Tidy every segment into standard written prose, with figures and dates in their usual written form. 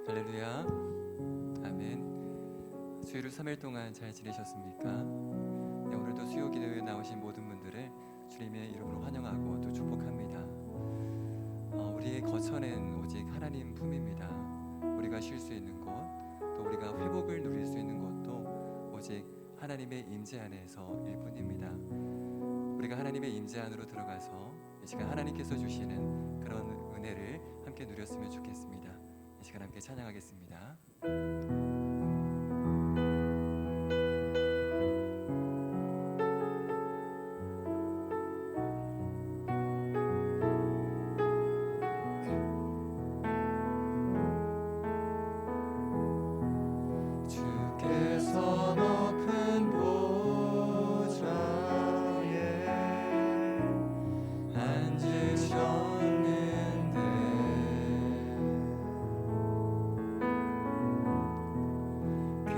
할렐루야. 아멘. 주일을 3일 동안 잘 지내셨습니까? 네, 오늘도 수요 기도에 나오신 모든 분들을 주님의 이름으로 환영하고 또 축복합니다. 우리의 거처는 오직 하나님 품입니다. 우리가 쉴 수 있는 곳, 또 우리가 회복을 누릴 수 있는 곳도 오직 하나님의 임재 안에서일 뿐입니다. 우리가 하나님의 임재 안으로 들어가서 이 시간 하나님께서 주시는 그런 은혜를 함께 누렸으면 좋겠습니다. 이 시간 함께 찬양하겠습니다. 주께서 높은 보좌에 앉으셨는데 그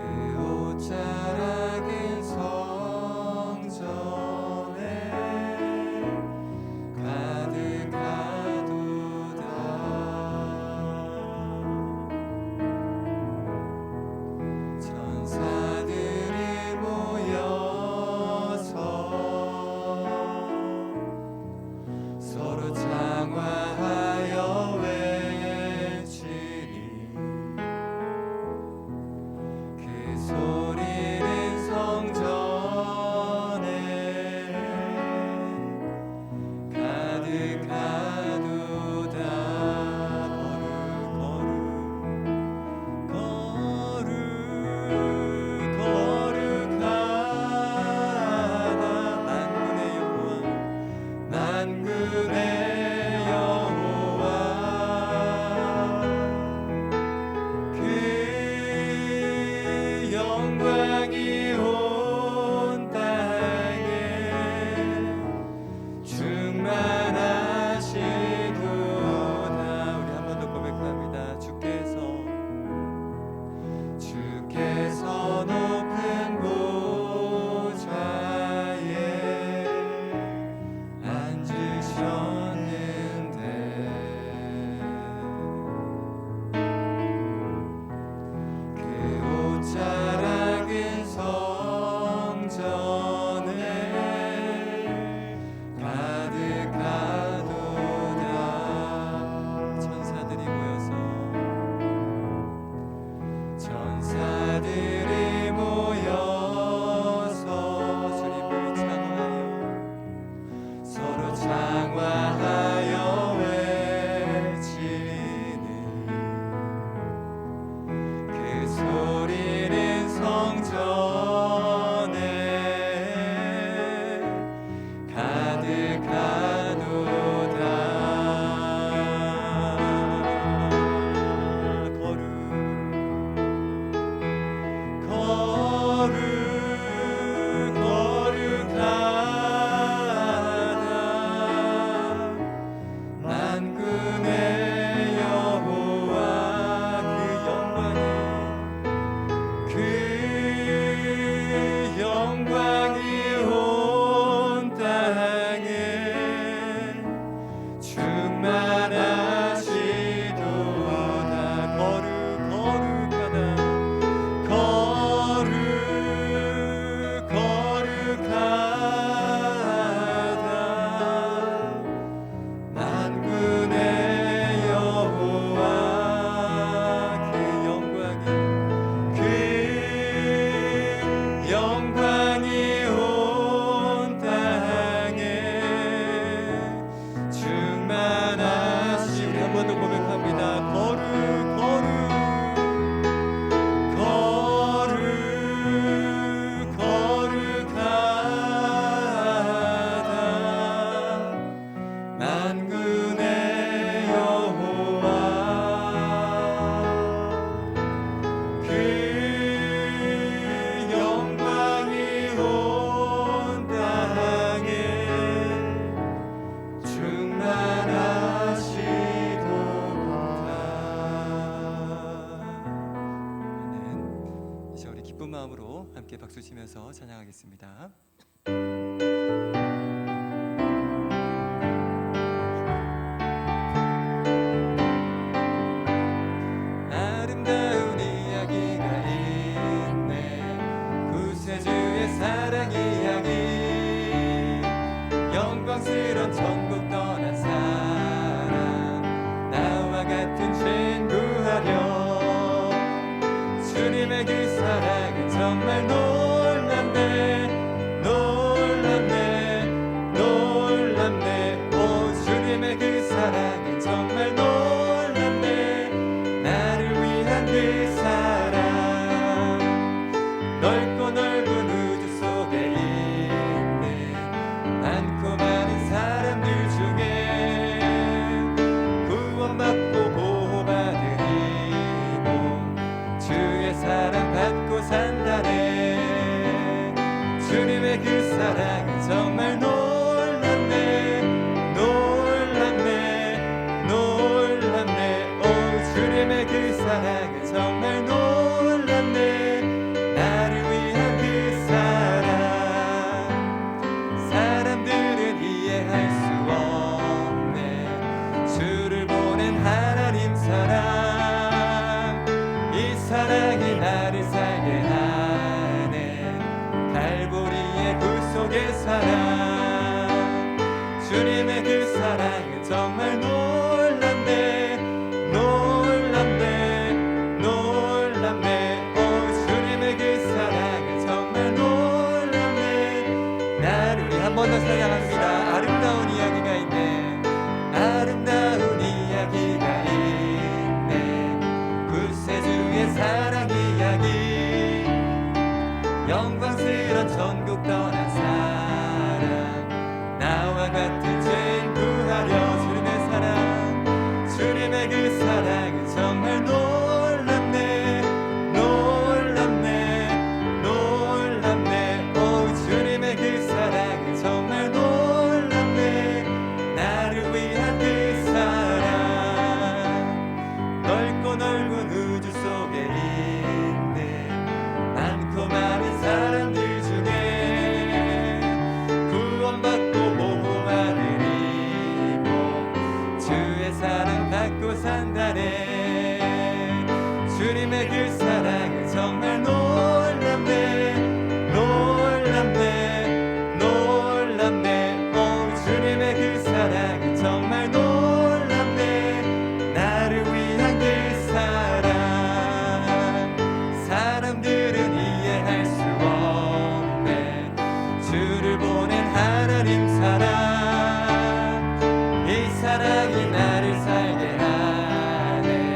옷자락은 성전에 가득하도다. 천사들이 모여서 서로 장화하여 외치니 그 소리는 성전에 가득하도다. 거룩하다. 만군의 여호와 그 영광이 온 땅에 충만하시도다. 우리 한 번 더 고백합니다. 주께서 높은 보좌에 앉으셨는데 그 옷자락은 성전에 가득하도다. 천사들이 모여서 주님을 장화하여 서로 장화하여 외치는 그 소리는 성전에 가득하도다. 거룩하다. 만군의 여호와 그 영광이 온 땅에 충만하시도다. 거룩하다. 거룩하다. 만군의 여호와 그 영광이 온 땅에 충만하시. 우리 한 번 더 고백합니다. 거룩하다. 만군의 여호와 그 영광이 온 땅에 충만하시도다. 이제 우리 기쁜 마음으로 함께 박수 치면서 찬양하겠습니다. 아름다운 정말 놀랍네 놀랍네 놀랍네 오 주님의 그 사랑은 정말 놀랍네 나를 위한 그 사랑 넓고 넓은 우주 속에 있는 많고 많은 사람들 중에 구원받고 보호받으리고 주의 사랑 받고 산다네 주님의 그 사랑은 정말 놀랍네 놀랍네 놀랍네 오 주님의 그 사랑은 정말 놀랍네 나를 위한 그 사랑 사람들은 이해할 수 없네 주를 보낸 하나님 사랑 이 사랑이 나를 살게 하네 갈보리의 구속의 사랑 주님의 그 사랑은 정말 놀랍네 놀랍네 놀랍네 오 주님의 그 사랑은 정말 놀랍네 나를 우리 한 번 더 찬양합니다 아름다운 이야기가 있네 아름다운 이야기가 있네 구세주의 사랑 이야기 영광스런 천국 떠난 사랑 나와 같은 죄인 구하려 주님의 사랑 주님의 그 사랑은 정말 놀랍네 놀랍네 놀랍네 오 주님의 그 사랑은 정말 놀랍네 나를 위한 그 사랑 넓고 넓은 우주 속에 있는 많고 많은 사람들 중에 구원받고 보호받으리고 주의 사랑 받고 산다네 주님의 그 사랑은 정말 놀랍네 놀랍네 놀랍네 오 주님의 그 사랑은 정말 놀랍네 나를 위한 그 사랑 사람들은 이해할 수 없네 주를 보낸 하나님 사랑 이 사랑이 나를 살게 하네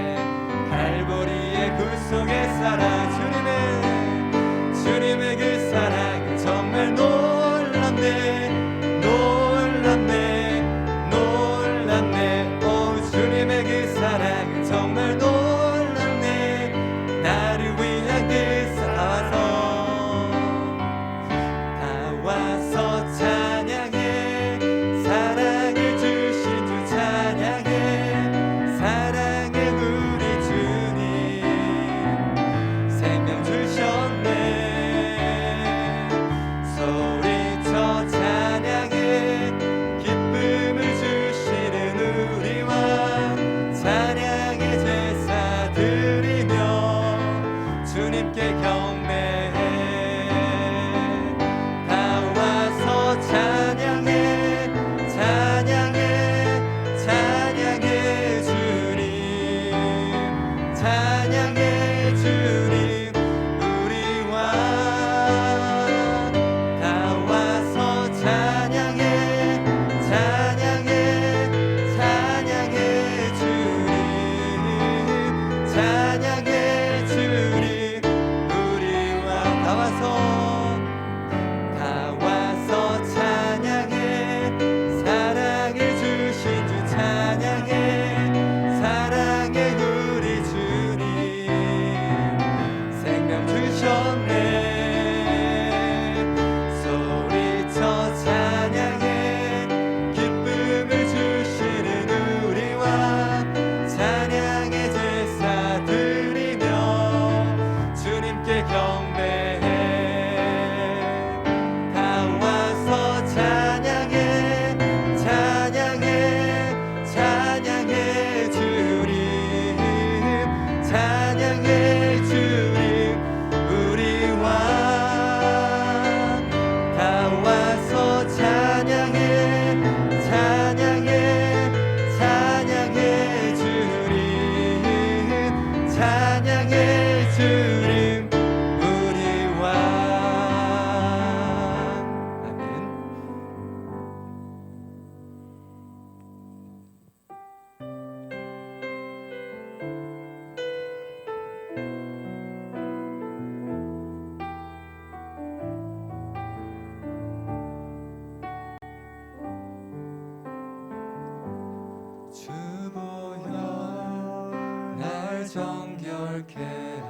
정결케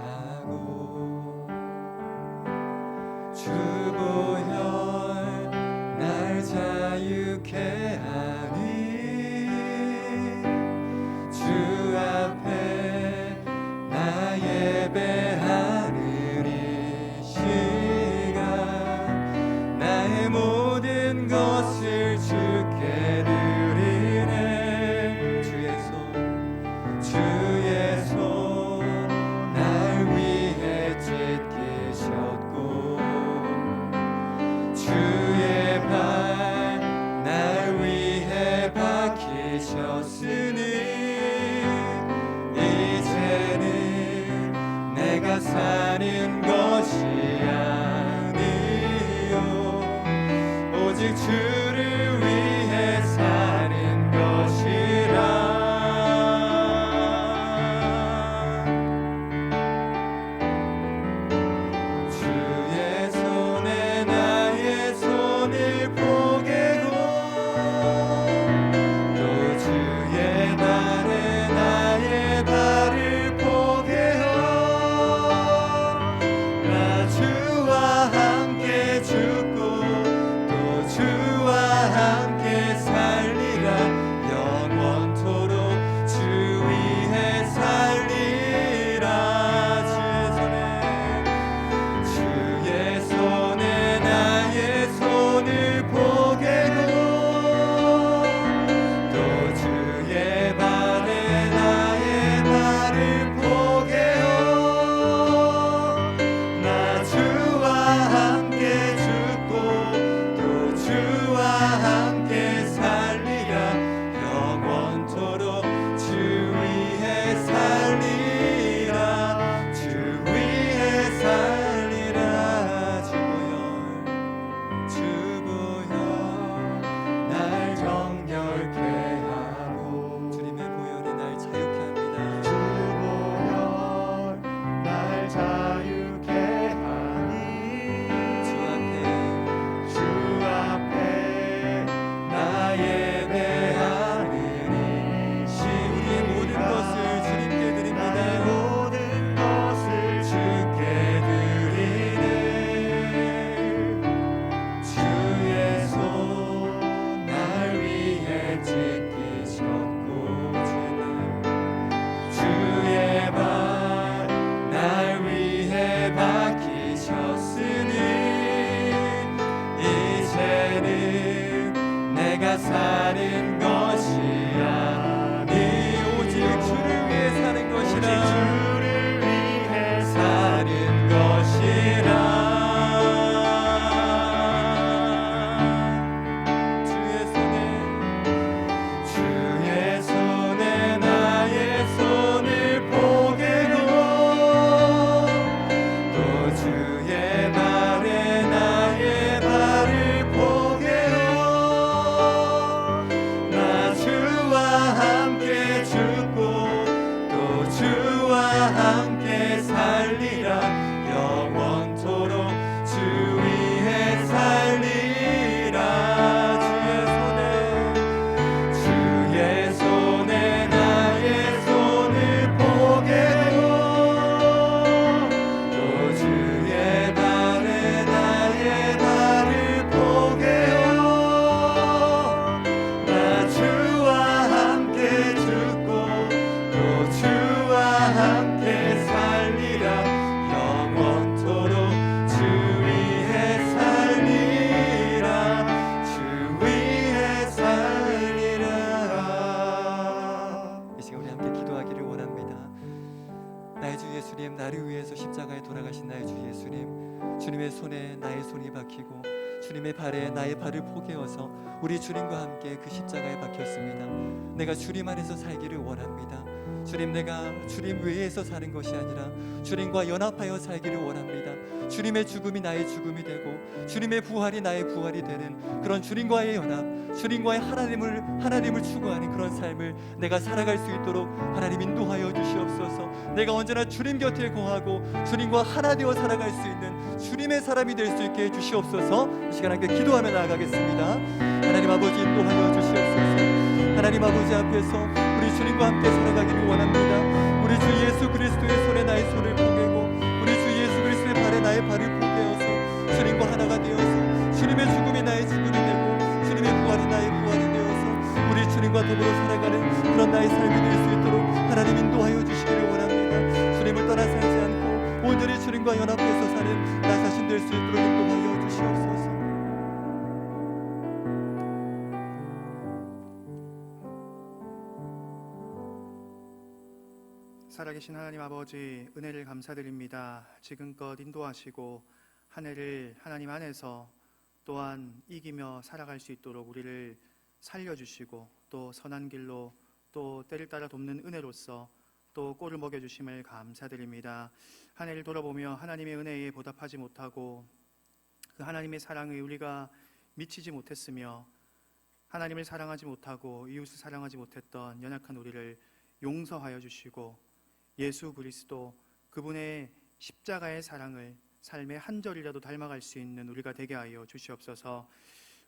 하고 주보혈 날 자유케 하니 주 앞에 나 예배하는 이 시간 나의 모든 것을 주께 드리네. 주의 손 날 위해 찢기셨고 주의 발 날 위해 박히셨으니 이제는 내가 사는 것이 아니요 오직 주를 위해 사는 것이라. 주의 손에 나의 손을 포개고 또 주의 발에 나의 발을 포개어 나 주와 함께 죽고 또 주와 함께 살리라. 영원토록 주 위해 살리라. 주의 손에 나의 손을 포개고 또 주의 발에 나의 발을 포개어 나 주와 함께 죽고 또 주와 함께 살리라. 영원토록 주 위해 살리라. 주 위해 살리라. 주보혈 날 정결케 하고 주님의 보혈이 날 자유케 합니다. 주보혈 날 자유케 하니 주 앞에 나 예배하느니 우리의 모든 것을 주님께 드립니다. 나의 모든 것을 주께 드리네. 주의 손 날 위해 찢기셨고 주의 발 날 위해 박히셨으니 이제는 내가 사는 것이 아니 오직 주를 위해 사는 것이라. 주를 위해 사는 것이라. 주의 손에 나의 손을 포개고 또 주의 발에 나의 발을 포개어 나 주와 함께 죽고 또 주와 함께 살리라. 영원토록 주 위해 살리라. 주의 손에 나의 손을 포개고 또 주의 발에 나의 발을 포개어 나 주와 함께 죽고 또 주와 함께 살리라. 영원토록 주 위해 살리라. 주 위해 살리라. 이 시간 우리 함께 기도하기를 원합니다. 나의 주 예수님, 나를 위해서 십자가에 돌아가신 나의 주 예수님, 주님의 손에 나의 손이 박히고 주님의 발에 나의 발을 포개어서 우리 주님과 함께 그 십자가에 박혔습니다. 내가 주님 안에서 살기를 원합니다. 주님, 내가 주님 외에서 사는 것이 아니라 주님과 연합하여 살기를 원합니다. 주님의 죽음이 나의 죽음이 되고 주님의 부활이 나의 부활이 되는 그런 주님과의 연합, 주님과의 하나님을 추구하는 그런 삶을 내가 살아갈 수 있도록 하나님 인도하여 주시옵소서. 내가 언제나 주님 곁에 거하고 주님과 하나 되어 살아갈 수 있는 주님의 사람이 될 수 있게 해주시옵소서. 이 시간 함께 기도하며 나아가겠습니다. 하나님 아버지 인도하여 주시옵소서. 하나님 아버지 앞에서 우리 주님과 함께 살아가기를 원합니다. 우리 우리 주 예수 그리스도의 손에 나의 손을 포개고 우리 주 예수 그리스도의 발에 나의 발을 포개어서 주님과 하나가 되어서 주님의 죽음이 나의 죽음이 되고 주님의 부활이 나의 부활이 되어서 우리 주님과 더불어 살아가는 그런 나의 삶이 될 수 있도록 하나님 인도하여 주시기를 원합니다. 주님을 떠나 살지 않고 온전히 주님과 연합해서 사는 나 자신 될 수 있도록 인도하여 주시옵소서. 살아계신 하나님 아버지, 은혜를 감사드립니다. 지금껏 인도하시고 한 해를 하나님 안에서 또한 이기며 살아갈 수 있도록 우리를 살려주시고 또 선한 길로 또 때를 따라 돕는 은혜로서 또 꼴을 먹여주심을 감사드립니다. 한 해를 돌아보며 하나님의 은혜에 보답하지 못하고 그 하나님의 사랑에 우리가 미치지 못했으며 하나님을 사랑하지 못하고 이웃을 사랑하지 못했던 연약한 우리를 용서하여 주시고 예수 그리스도 그분의 십자가의 사랑을 삶의 한 절이라도 닮아갈 수 있는 우리가 되게 하여 주시옵소서.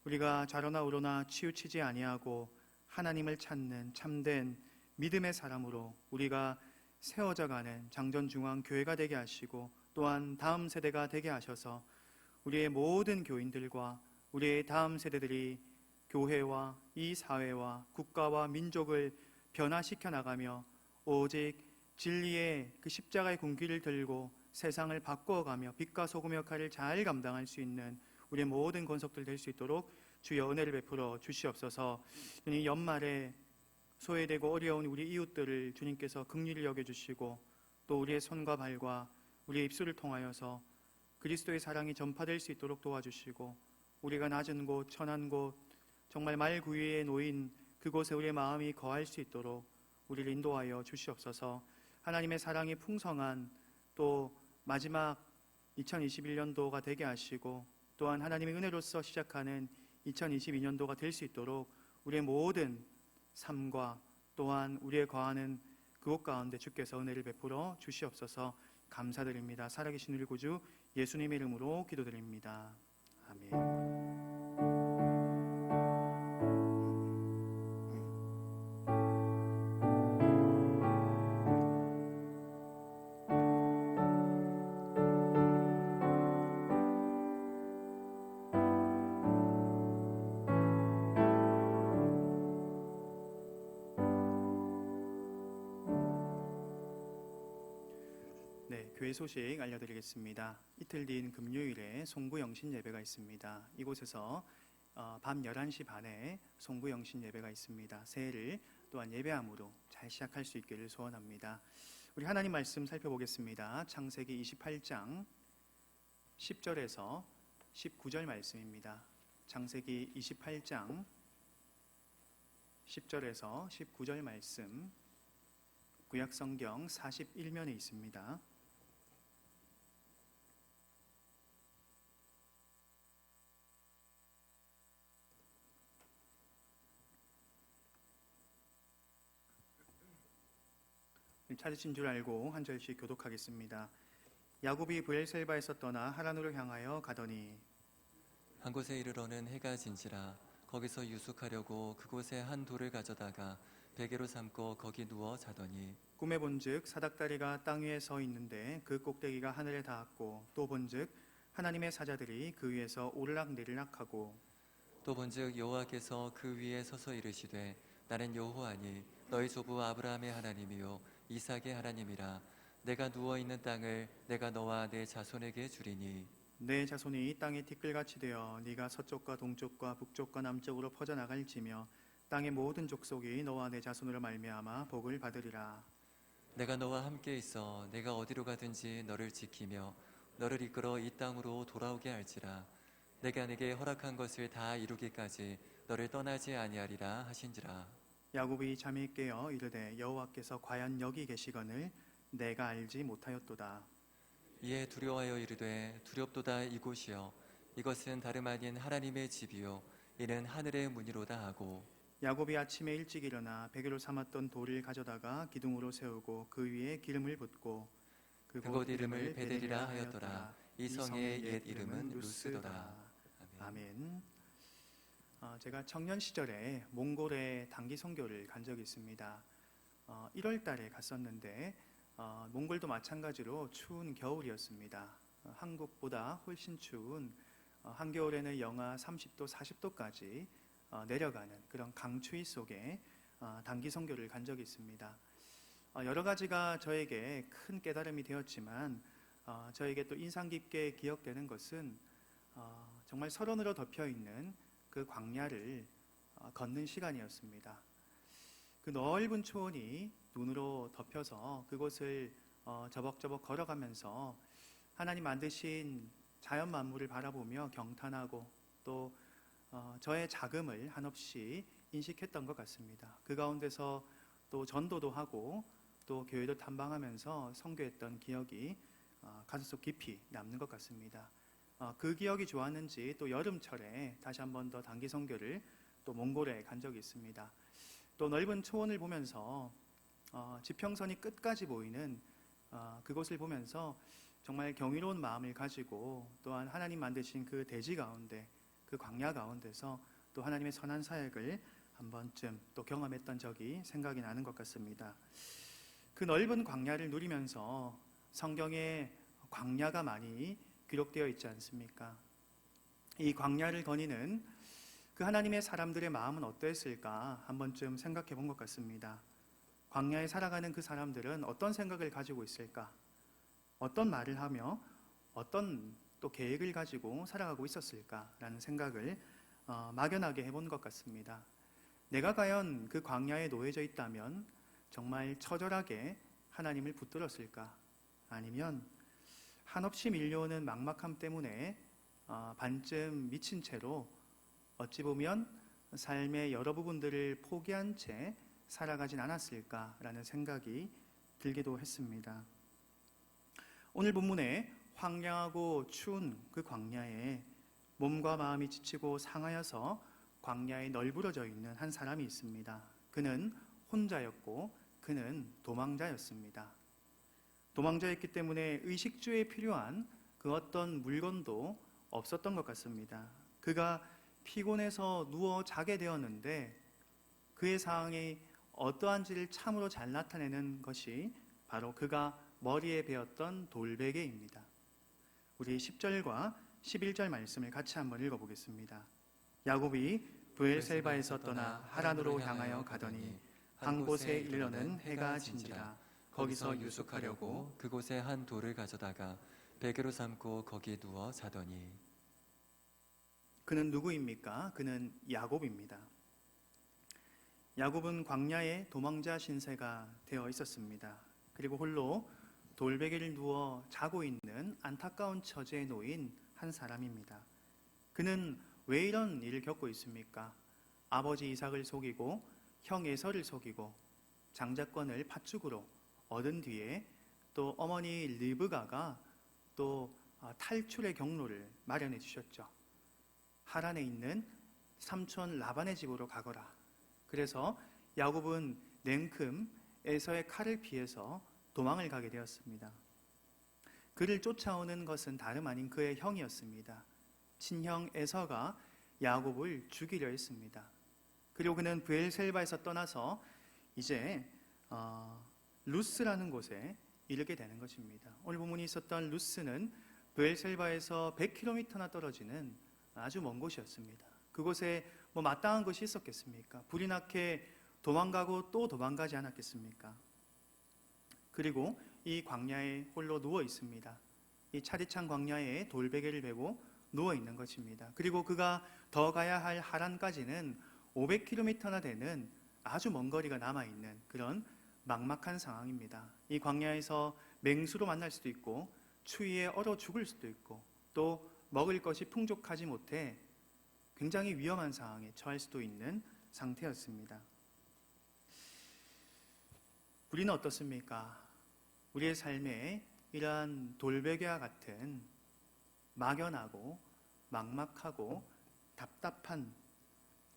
우리가 좌로나 우로나 치우치지 아니하고 하나님을 찾는 참된 믿음의 사람으로 우리가 세워져가는 장전중앙교회가 되게 하시고 또한 다음 세대가 되게 하셔서 우리의 모든 교인들과 우리의 다음 세대들이 교회와 이 사회와 국가와 민족을 변화시켜 나가며 오직 진리의 그 십자가의 군기를 들고 세상을 바꿔가며 빛과 소금의 역할을 잘 감당할 수 있는 우리의 모든 권속들 될 수 있도록 주여 은혜를 베풀어 주시옵소서. 주님, 연말에 소외되고 어려운 우리 이웃들을 주님께서 긍휼히 여겨주시고 또 우리의 손과 발과 우리의 입술을 통하여서 그리스도의 사랑이 전파될 수 있도록 도와주시고 우리가 낮은 곳, 천한 곳, 정말 말 구유에 놓인 그곳에 우리의 마음이 거할 수 있도록 우리를 인도하여 주시옵소서. 하나님의 사랑이 풍성한 또 마지막 2021년도가 되게 하시고 또한 하나님의 은혜로서 시작하는 2022년도가 될 수 있도록 우리의 모든 삶과 또한 우리의 거하는 그곳 가운데 주께서 은혜를 베풀어 주시옵소서. 감사드립니다. 살아계신 우리 구주 예수님의 이름으로 기도드립니다. 아멘. 네, 교회 소식 알려드리겠습니다. 이틀 뒤인 금요일에 송구영신 예배가 있습니다. 이곳에서 밤 11시 반에 송구영신 예배가 있습니다. 새해를 또한 예배함으로 잘 시작할 수 있기를 소원합니다. 우리 하나님 말씀 살펴보겠습니다. 창세기 28장 10절에서 19절 말씀입니다. 창세기 28장 10절에서 19절 말씀, 구약성경 41면에 있습니다. 찾으신 줄 알고 한 절씩 교독하겠습니다. 야곱이 브엘셀바에서 떠나 하란으로 향하여 가더니 한 곳에 이르러는 해가 진지라 거기서 유숙하려고 그곳에 한 돌을 가져다가 베개로 삼고 거기 누워 자더니 꿈에 본즉 사닥다리가 땅 위에 서 있는데 그 꼭대기가 하늘에 닿았고 또 본즉 하나님의 사자들이 그 위에서 오르락내리락하고 또 본즉 여호와께서 그 위에 서서 이르시되 나는 여호와니 너희 조부 아브라함의 하나님이요 이삭의 하나님이라. 내가 누워 있는 땅을 내가 너와 내 자손에게 주리니 내 자손이 땅의 티끌같이 되어 네가 서쪽과 동쪽과 북쪽과 남쪽으로 퍼져나갈지며 땅의 모든 족속이 너와 내 자손으로 말미암아 복을 받으리라. 내가 너와 함께 있어 내가 어디로 가든지 너를 지키며 너를 이끌어 이 땅으로 돌아오게 할지라. 내가 네게 허락한 것을 다 이루기까지 너를 떠나지 아니하리라 하신지라. 야곱이 잠이 깨어 이르되 여호와께서 과연 여기 계시거늘 내가 알지 못하였도다. 이에 두려워하여 이르되 두렵도다 이곳이여 이것은 다름 아닌 하나님의 집이요 이는 하늘의 문이로다 하고 야곱이 아침에 일찍 일어나 베개로 삼았던 돌을 가져다가 기둥으로 세우고 그 위에 기름을 붓고 그곳 이름을 베델이라 하였더라. 이 성의 옛 이름은 루스더라. 아멘. 제가 청년 시절에 몽골에 단기 선교를 간 적이 있습니다. 1월 달에 갔었는데 몽골도 마찬가지로 추운 겨울이었습니다. 한국보다 훨씬 추운 한겨울에는 영하 30도, 40도까지 내려가는 그런 강추위 속에 단기 선교를 간 적이 있습니다. 여러 가지가 저에게 큰 깨달음이 되었지만 저에게 또 인상 깊게 기억되는 것은 정말 설원으로 덮여 있는 그 광야를 걷는 시간이었습니다. 그 넓은 초원이 눈으로 덮여서 그곳을 저벅저벅 걸어가면서 하나님 만드신 자연 만물을 바라보며 경탄하고 또 저의 자금을 한없이 인식했던 것 같습니다. 그 가운데서 또 전도도 하고 또 교회도 탐방하면서 선교했던 기억이 가슴속 깊이 남는 것 같습니다. 그 기억이 좋았는지 또 여름철에 다시 한 번 더 단기 선교를 또 몽골에 간 적이 있습니다. 또 넓은 초원을 보면서 지평선이 끝까지 보이는 그곳을 보면서 정말 경이로운 마음을 가지고 또한 하나님 만드신 그 대지 가운데 그 광야 가운데서 또 하나님의 선한 사역을 한 번쯤 또 경험했던 적이 생각이 나는 것 같습니다. 그 넓은 광야를 누리면서 성경에 광야가 많이 기록되어 있지 않습니까? 이 광야를 거니는 그 하나님의 사람들의 마음은 어떠했을까 한 번쯤 생각해 본 것 같습니다. 광야에 살아가는 그 사람들은 어떤 생각을 가지고 있을까? 어떤 말을 하며 어떤 또 계획을 가지고 살아가고 있었을까라는 생각을 막연하게 해본 것 같습니다. 내가 과연 그 광야에 놓여져 있다면 정말 처절하게 하나님을 붙들었을까? 아니면 한없이 밀려오는 막막함 때문에 반쯤 미친 채로 어찌 보면 삶의 여러 부분들을 포기한 채 살아가진 않았을까라는 생각이 들기도 했습니다. 오늘 본문에 황량하고 추운 그 광야에 몸과 마음이 지치고 상하여서 광야에 널브러져 있는 한 사람이 있습니다. 그는 혼자였고 그는 도망자였습니다. 도망자였기 때문에 의식주에 필요한 그 어떤 물건도 없었던 것 같습니다. 그가 피곤해서 누워 자게 되었는데 그의 상황이 어떠한지를 참으로 잘 나타내는 것이 바로 그가 머리에 베었던 돌베개입니다. 우리 10절과 11절 말씀을 같이 한번 읽어보겠습니다. 야곱이 브엘셀바에서 떠나 하란으로 향하여 가더니 한 곳에 이르러는 해가 진지라. 거기서 유숙하려고 그곳에 한 돌을 가져다가 베개로 삼고 거기에 누워 자더니. 그는 누구입니까? 그는 야곱입니다. 야곱은 광야에 도망자 신세가 되어 있었습니다. 그리고 홀로 돌베개를 누워 자고 있는 안타까운 처지에 놓인 한 사람입니다. 그는 왜 이런 일을 겪고 있습니까? 아버지 이삭을 속이고 형 에서를 속이고 장자권을 팥죽으로 얻은 뒤에 또 어머니 리브가가 또 탈출의 경로를 마련해 주셨죠. 하란에 있는 삼촌 라반의 집으로 가거라. 그래서 야곱은 냉큼 에서의 칼을 피해서 도망을 가게 되었습니다. 그를 쫓아오는 것은 다름 아닌 그의 형이었습니다. 친형 에서가 야곱을 죽이려 했습니다. 그리고 그는 브엘셀바에서 떠나서 이제 루스라는 곳에 이르게 되는 것입니다. 오늘 본문이 있었던 루스는 브엘셀바에서 100km나 떨어지는 아주 먼 곳이었습니다. 그곳에 마땅한 것이 있었겠습니까? 불이 나게 도망가고 또 도망가지 않았겠습니까? 그리고 이 광야에 홀로 누워 있습니다. 이 차디찬 광야에 돌베개를 베고 누워 있는 것입니다. 그리고 그가 더 가야 할 하란까지는 500km나 되는 아주 먼 거리가 남아있는 그런 막막한 상황입니다. 이 광야에서 맹수로 만날 수도 있고 추위에 얼어 죽을 수도 있고 또 먹을 것이 풍족하지 못해 굉장히 위험한 상황에 처할 수도 있는 상태였습니다. 우리는 어떻습니까? 우리의 삶에 이러한 돌베개와 같은 막연하고 막막하고 답답한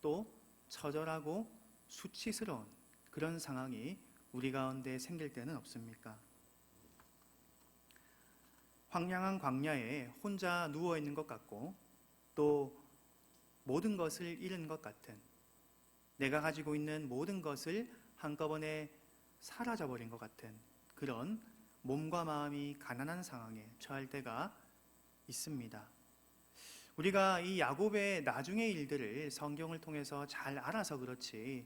또 처절하고 수치스러운 그런 상황이 우리 가운데 생길 때는 없습니까? 황량한 광야에 혼자 누워있는 것 같고 또 모든 것을 잃은 것 같은, 내가 가지고 있는 모든 것을 한꺼번에 사라져버린 것 같은 그런 몸과 마음이 가난한 상황에 처할 때가 있습니다. 우리가 이 야곱의 나중의 일들을 성경을 통해서 잘 알아서 그렇지,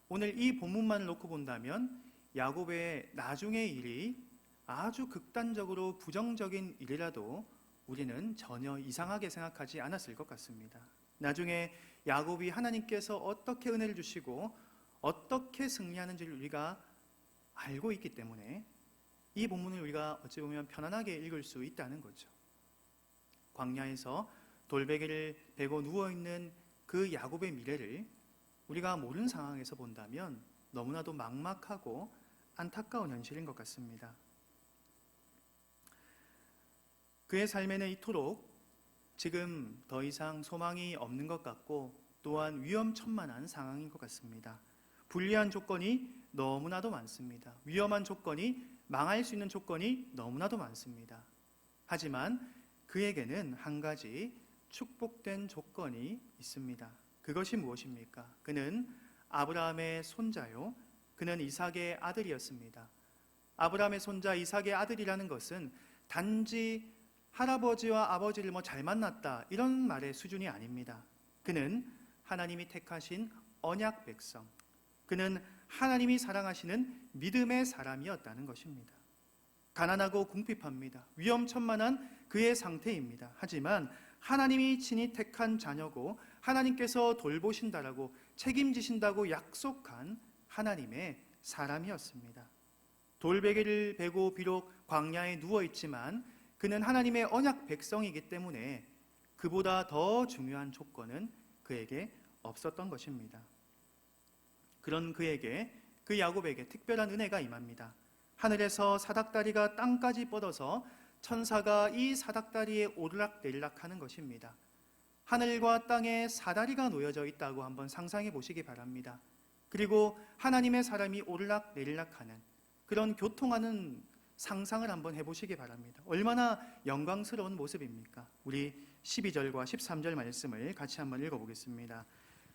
오늘 이 본문만을 놓고 본다면 야곱의 나중의 일이 아주 극단적으로 부정적인 일이라도 우리는 전혀 이상하게 생각하지 않았을 것 같습니다. 나중에 야곱이 하나님께서 어떻게 은혜를 주시고 어떻게 승리하는지를 우리가 알고 있기 때문에 이 본문을 우리가 어찌 보면 편안하게 읽을 수 있다는 거죠. 광야에서 돌베개를 베고 누워있는 그 야곱의 미래를 우리가 모르는 상황에서 본다면 너무나도 막막하고 안타까운 현실인 것 같습니다. 그의 삶에는 이토록 지금 더 이상 소망이 없는 것 같고 또한 위험천만한 상황인 것 같습니다. 불리한 조건이 너무나도 많습니다. 위험한 조건이, 망할 수 있는 조건이 너무나도 많습니다. 하지만 그에게는 한 가지 축복된 조건이 있습니다. 그것이 무엇입니까? 그는 아브라함의 손자요, 그는 이삭의 아들이었습니다. 아브라함의 손자 이삭의 아들이라는 것은 단지 할아버지와 아버지를 잘 만났다 이런 말의 수준이 아닙니다. 그는 하나님이 택하신 언약 백성, 그는 하나님이 사랑하시는 믿음의 사람이었다는 것입니다. 가난하고 궁핍합니다. 위험천만한 그의 상태입니다. 하지만 하나님이 친히 택한 자녀고 하나님께서 돌보신다라고 책임지신다고 약속한 하나님의 사람이었습니다. 돌베개를 베고 비록 광야에 누워있지만 그는 하나님의 언약 백성이기 때문에 그보다 더 중요한 조건은 그에게 없었던 것입니다. 그런 그에게, 그 야곱에게 특별한 은혜가 임합니다. 하늘에서 사닥다리가 땅까지 뻗어서 천사가 이 사닥다리에 오르락내리락 하는 것입니다. 하늘과 땅에 사다리가 놓여져 있다고 한번 상상해 보시기 바랍니다. 그리고 하나님의 사람이 오르락내리락 하는 그런 교통하는 상상을 한번 해보시기 바랍니다. 얼마나 영광스러운 모습입니까? 우리 12절과 13절 말씀을 같이 한번 읽어보겠습니다.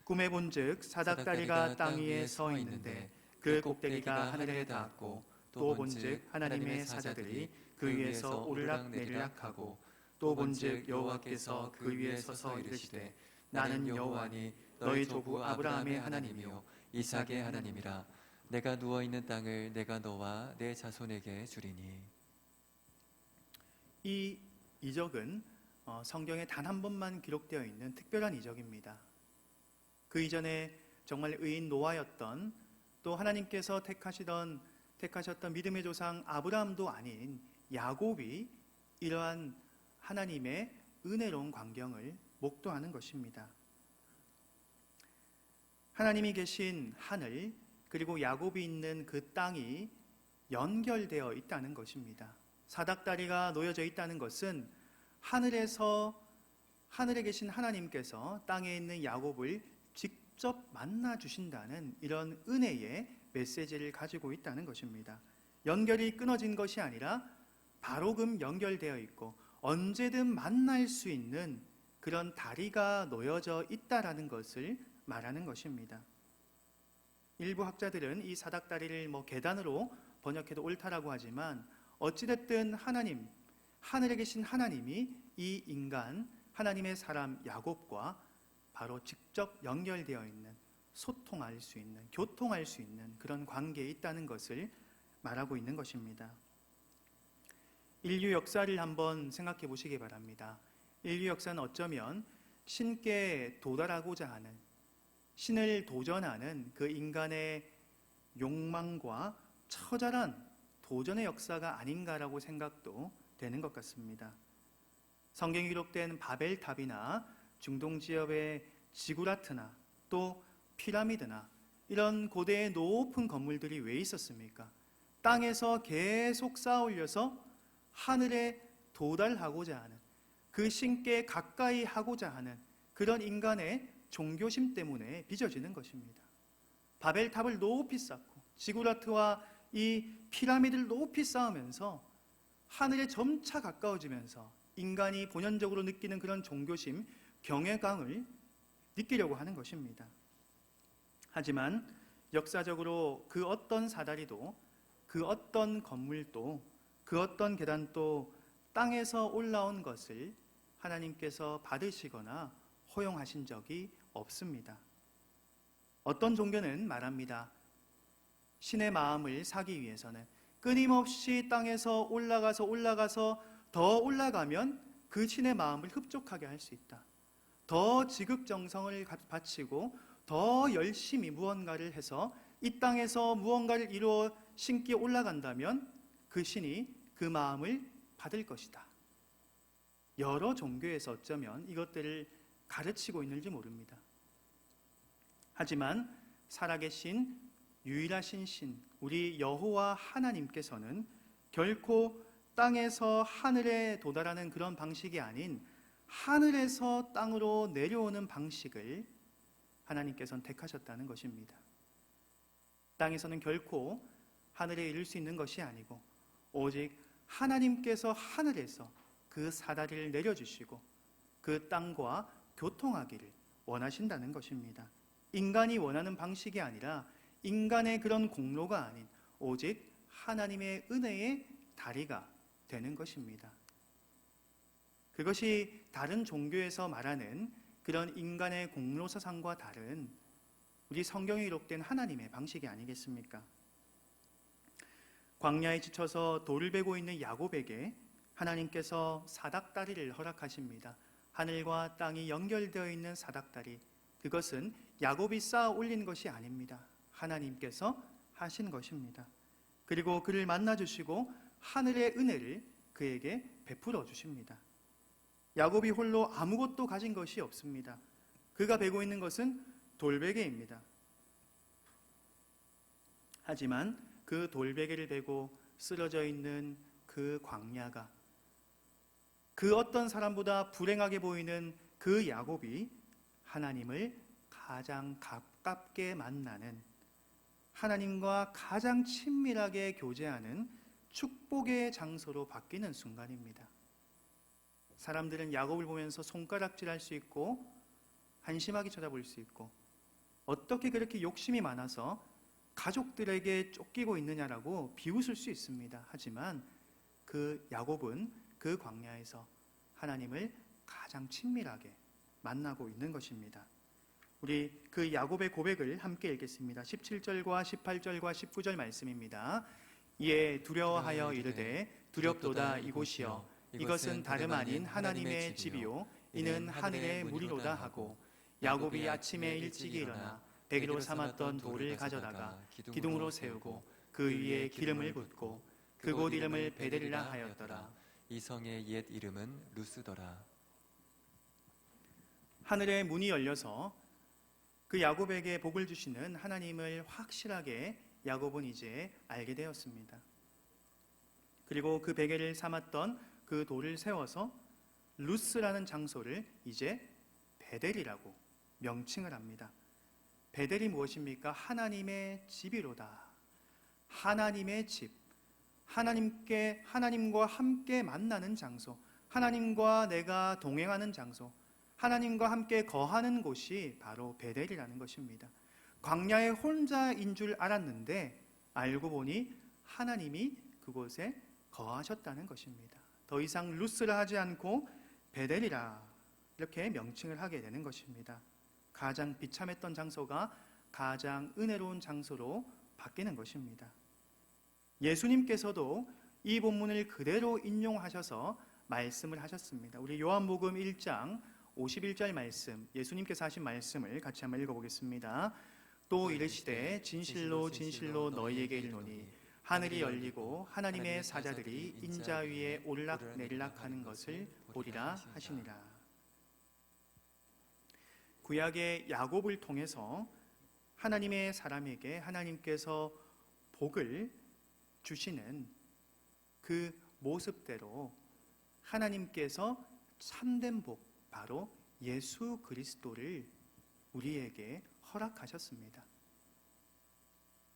꿈에 본즉 사닥다리가 땅 위에 서 있는데 그 꼭대기가 하늘에 닿았고 또 본즉 하나님의 사자들이 그 위에서 오르락내리락하고 또 본즉 여호와께서 그 위에 서서 이르시되 나는 여호와니 너희 조부 아브라함의 하나님이요 이삭의 하나님이라. 내가 누워있는 땅을 내가 너와 내 자손에게 주리니. 이 이적은 성경에 단 한 번만 기록되어 있는 특별한 이적입니다. 그 이전에 정말 의인 노아였던, 또 하나님께서 택하셨던 믿음의 조상 아브라함도 아닌 야곱이 이러한 하나님의 은혜로운 광경을 목도하는 것입니다. 하나님이 계신 하늘, 그리고 야곱이 있는 그 땅이 연결되어 있다는 것입니다. 사닥다리가 놓여져 있다는 것은 하늘에 계신 하나님께서 땅에 있는 야곱을 직접 만나 주신다는 이런 은혜의 메시지를 가지고 있다는 것입니다. 연결이 끊어진 것이 아니라 바로금 연결되어 있고 언제든 만날 수 있는 그런 다리가 놓여져 있다라는 것을 말하는 것입니다. 일부 학자들은 이 사닥다리를 계단으로 번역해도 옳다라고 하지만 어찌됐든 하늘에 계신 하나님이 이 인간, 하나님의 사람 야곱과 바로 직접 연결되어 있는, 소통할 수 있는, 교통할 수 있는 그런 관계에 있다는 것을 말하고 있는 것입니다. 인류 역사를 한번 생각해 보시기 바랍니다. 인류 역사는 어쩌면 신께 도달하고자 하는, 신을 도전하는 그 인간의 욕망과 처절한 도전의 역사가 아닌가라고 생각도 되는 것 같습니다. 성경에 기록된 바벨탑이나 중동 지역의 지구라트나 또 피라미드나 이런 고대의 높은 건물들이 왜 있었습니까? 땅에서 계속 쌓아 올려서 하늘에 도달하고자 하는, 그 신께 가까이 하고자 하는 그런 인간의 종교심 때문에 빚어지는 것입니다. 바벨탑을 높이 쌓고 지구라트와 이 피라미드를 높이 쌓으면서 하늘에 점차 가까워지면서 인간이 본연적으로 느끼는 그런 종교심, 경외감을 느끼려고 하는 것입니다. 하지만 역사적으로 그 어떤 사다리도 그 어떤 건물도 그 어떤 계단도 땅에서 올라온 것을 하나님께서 받으시거나 허용하신 적이 없습니다. 어떤 종교는 말합니다. 신의 마음을 사기 위해서는 끊임없이 땅에서 올라가서 더 올라가면 그 신의 마음을 흡족하게 할 수 있다. 더 지극정성을 바치고 더 열심히 무언가를 해서 이 땅에서 무언가를 이루어 신께 올라간다면 그 신이 그 마음을 받을 것이다. 여러 종교에서 어쩌면 이것들을 가르치고 있는지 모릅니다. 하지만 살아계신 유일하신 신, 우리 여호와 하나님께서는 결코 땅에서 하늘에 도달하는 그런 방식이 아닌 하늘에서 땅으로 내려오는 방식을 하나님께서는 택하셨다는 것입니다. 땅에서는 결코 하늘에 이를 수 있는 것이 아니고 오직 하나님께서 하늘에서 그 사다리를 내려주시고 그 땅과 교통하기를 원하신다는 것입니다. 인간이 원하는 방식이 아니라 인간의 그런 공로가 아닌 오직 하나님의 은혜의 다리가 되는 것입니다. 그것이 다른 종교에서 말하는 그런 인간의 공로 사상과 다른 우리 성경에 기록된 하나님의 방식이 아니겠습니까? 광야에 지쳐서 돌을 베고 있는 야곱에게 하나님께서 사닥다리를 허락하십니다. 하늘과 땅이 연결되어 있는 사닥다리, 그것은 야곱이 쌓아 올린 것이 아닙니다. 하나님께서 하신 것입니다. 그리고 그를 만나주시고 하늘의 은혜를 그에게 베풀어 주십니다. 야곱이 홀로 아무것도 가진 것이 없습니다. 그가 베고 있는 것은 돌베개입니다. 하지만 그 돌베개를 베고 쓰러져 있는 그 광야가 그 어떤 사람보다 불행하게 보이는 그 야곱이 하나님을 가장 가깝게 만나는, 하나님과 가장 친밀하게 교제하는 축복의 장소로 바뀌는 순간입니다. 사람들은 야곱을 보면서 손가락질할 수 있고 한심하게 쳐다볼 수 있고 어떻게 그렇게 욕심이 많아서 가족들에게 쫓기고 있느냐라고 비웃을 수 있습니다. 하지만 그 야곱은 그 광야에서 하나님을 가장 친밀하게 만나고 있는 것입니다. 우리 그 야곱의 고백을 함께 읽겠습니다. 17절과 18절과 19절 말씀입니다. 이에 두려워하여 이르되 두렵도다 이곳이여 이것은 다름 아닌 하나님의 집이요 이는 하늘의 물이로다 하고 야곱이 아침에 일찍이 일어나 베개로 삼았던 돌을 가져다가 기둥으로 세우고 그 위에 기름을 붓고 그곳 이름을 베델이라 하였더라. 이 성의 옛 이름은 루스더라. 하늘의 문이 열려서 그 야곱에게 복을 주시는 하나님을 확실하게 야곱은 이제 알게 되었습니다. 그리고 그 베개를 삼았던 그 돌을 세워서 루스라는 장소를 이제 베델이라고 명칭을 합니다. 베델이 무엇입니까? 하나님의 집이로다. 하나님의 집. 하나님과 함께 만나는 장소. 하나님과 내가 동행하는 장소. 하나님과 함께 거하는 곳이 바로 베델이라는 것입니다. 광야에 혼자인 줄 알았는데 알고 보니 하나님이 그곳에 거하셨다는 것입니다. 더 이상 루스라 하지 않고 베델이라 이렇게 명칭을 하게 되는 것입니다. 가장 비참했던 장소가 가장 은혜로운 장소로 바뀌는 것입니다. 예수님께서도 이 본문을 그대로 인용하셔서 말씀을 하셨습니다. 우리 요한복음 1장 51절 말씀, 예수님께서 하신 말씀을 같이 한번 읽어보겠습니다. 또 이르시되 진실로 진실로 너희에게 이르노니 하늘이 열리고 하나님의 사자들이 인자 위에 오르락내리락 하는 것을 보리라 하시니라. 구약의 야곱을 통해서 하나님의 사람에게 하나님께서 복을 주시는 그 모습대로 하나님께서 참된 복, 바로 예수 그리스도를 우리에게 허락하셨습니다.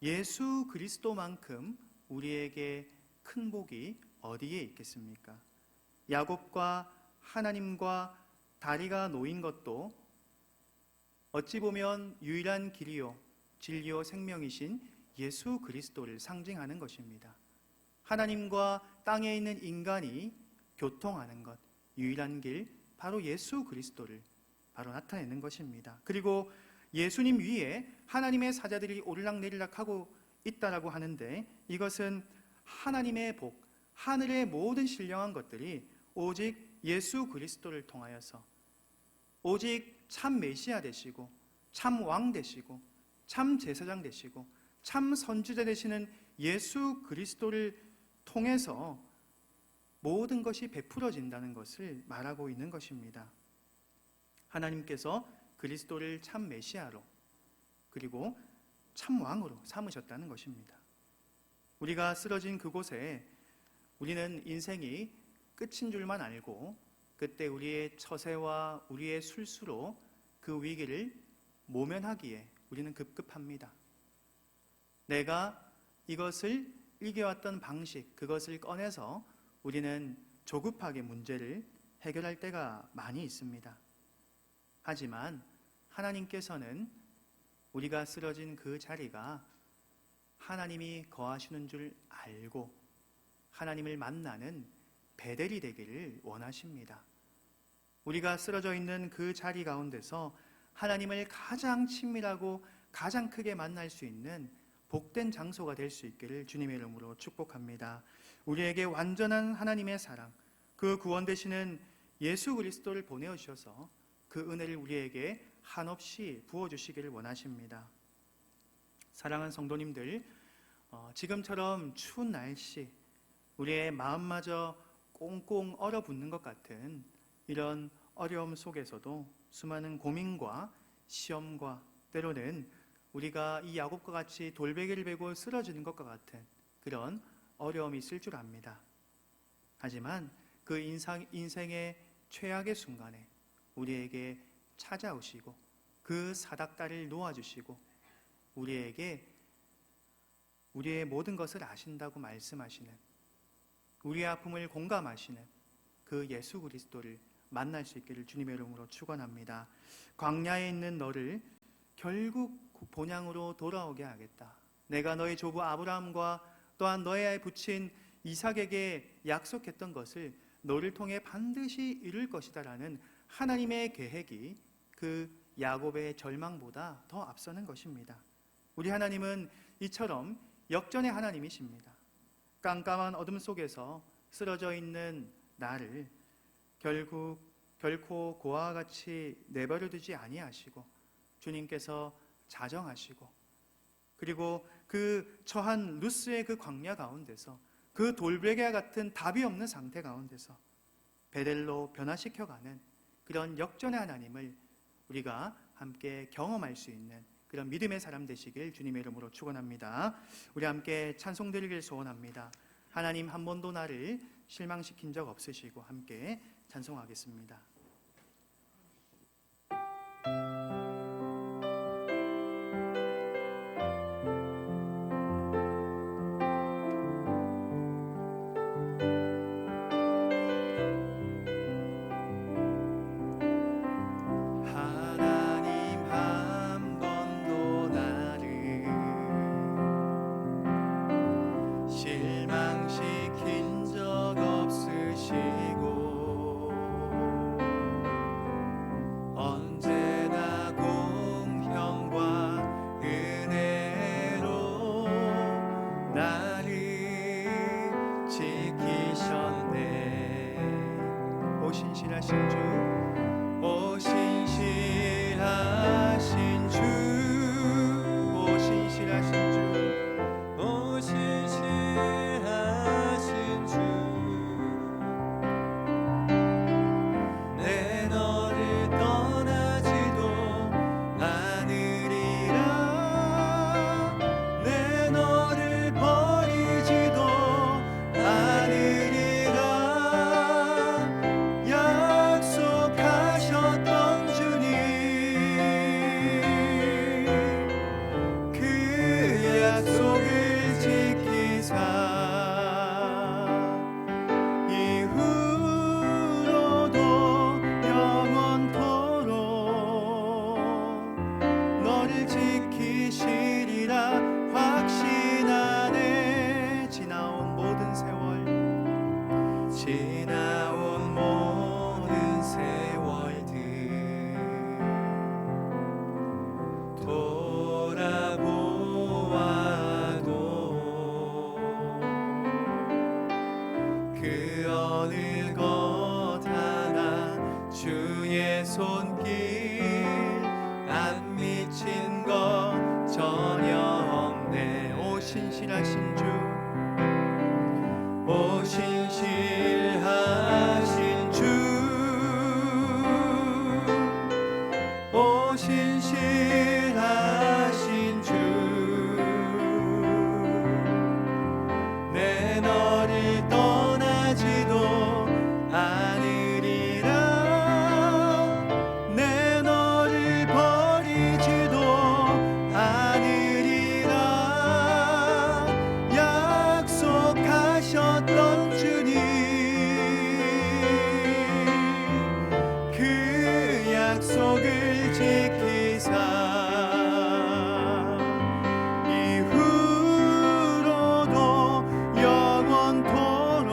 예수 그리스도만큼 우리에게 큰 복이 어디에 있겠습니까? 야곱과 하나님과 다리가 놓인 것도 어찌 보면 유일한 길이요 진리요 생명이신 예수 그리스도를 상징하는 것입니다. 하나님과 땅에 있는 인간이 교통하는 것, 유일한 길, 바로 예수 그리스도를 바로 나타내는 것입니다. 그리고 예수님 위에 하나님의 사자들이 오르락내리락 하고 있다라고 하는데, 이것은 하나님의 복, 하늘의 모든 신령한 것들이 오직 예수 그리스도를 통하여서 오직 참 메시아 되시고 참 왕 되시고 참 제사장 되시고 참 선지자 되시는 예수 그리스도를 통해서 모든 것이 베풀어진다는 것을 말하고 있는 것입니다. 하나님께서 그리스도를 참 메시아로 그리고 참 왕으로 삼으셨다는 것입니다. 우리가 쓰러진 그곳에 우리는 인생이 끝인 줄만 알고 그때 우리의 처세와 우리의 술수로 그 위기를 모면하기에 우리는 급급합니다. 내가 이것을 이겨왔던 방식, 그것을 꺼내서 우리는 조급하게 문제를 해결할 때가 많이 있습니다. 하지만 하나님께서는 우리가 쓰러진 그 자리가 하나님이 거하시는 줄 알고 하나님을 만나는 베델이 되기를 원하십니다. 우리가 쓰러져 있는 그 자리 가운데서 하나님을 가장 친밀하고 가장 크게 만날 수 있는 복된 장소가 될 수 있기를 주님의 이름으로 축복합니다. 우리에게 완전한 하나님의 사랑, 그 구원 되시는 예수 그리스도를 보내주셔서 그 은혜를 우리에게 한없이 부어주시기를 원하십니다. 사랑하는 성도님들, 지금처럼 추운 날씨, 우리의 마음마저 꽁꽁 얼어붙는 것 같은 이런 어려움 속에서도 수많은 고민과 시험과 때로는 우리가 이 야곱과 같이 돌베개를 베고 쓰러지는 것과 같은 그런 어려움이 있을 줄 압니다. 하지만 그 인생의 최악의 순간에 우리에게 찾아오시고 그 사닥다리를 놓아주시고 우리에게 우리의 모든 것을 아신다고 말씀하시는, 우리의 아픔을 공감하시는 그 예수 그리스도를 만날 수 있기를 주님의 이름으로 축원합니다. 광야에 있는 너를 결국 본향으로 돌아오게 하겠다. 내가 너의 조부 아브라함과 또한 너의 아이 부친 이삭에게 약속했던 것을 너를 통해 반드시 이룰 것이다 라는 하나님의 계획이 그 야곱의 절망보다 더 앞서는 것입니다. 우리 하나님은 이처럼 역전의 하나님이십니다. 깜깜한 어둠 속에서 쓰러져 있는 나를 결코 고아와 같이 내버려 두지 아니하시고 주님께서 자정하시고, 그리고 그 처한 루스의 그 광야 가운데서 그 돌베개와 같은 답이 없는 상태 가운데서 베델로 변화시켜가는 그런 역전의 하나님을 우리가 함께 경험할 수 있는 그런 믿음의 사람 되시길 주님의 이름으로 축원합니다. 우리 함께 찬송 드리길 소원합니다. 하나님 한 번도 나를 실망시킨 적 없으시고 함께 찬송하겠습니다. 언제나 손길 안 미친 것 전혀 없네. 오 신실하신 주, 오 신실하신 주, 오 신실하신 주, 내 너를 떠나지도 않으리라, 내 너를 버리지도 않으리라. 약속하셨던 주님, 그 약속을 지키사 이후로도 영원토록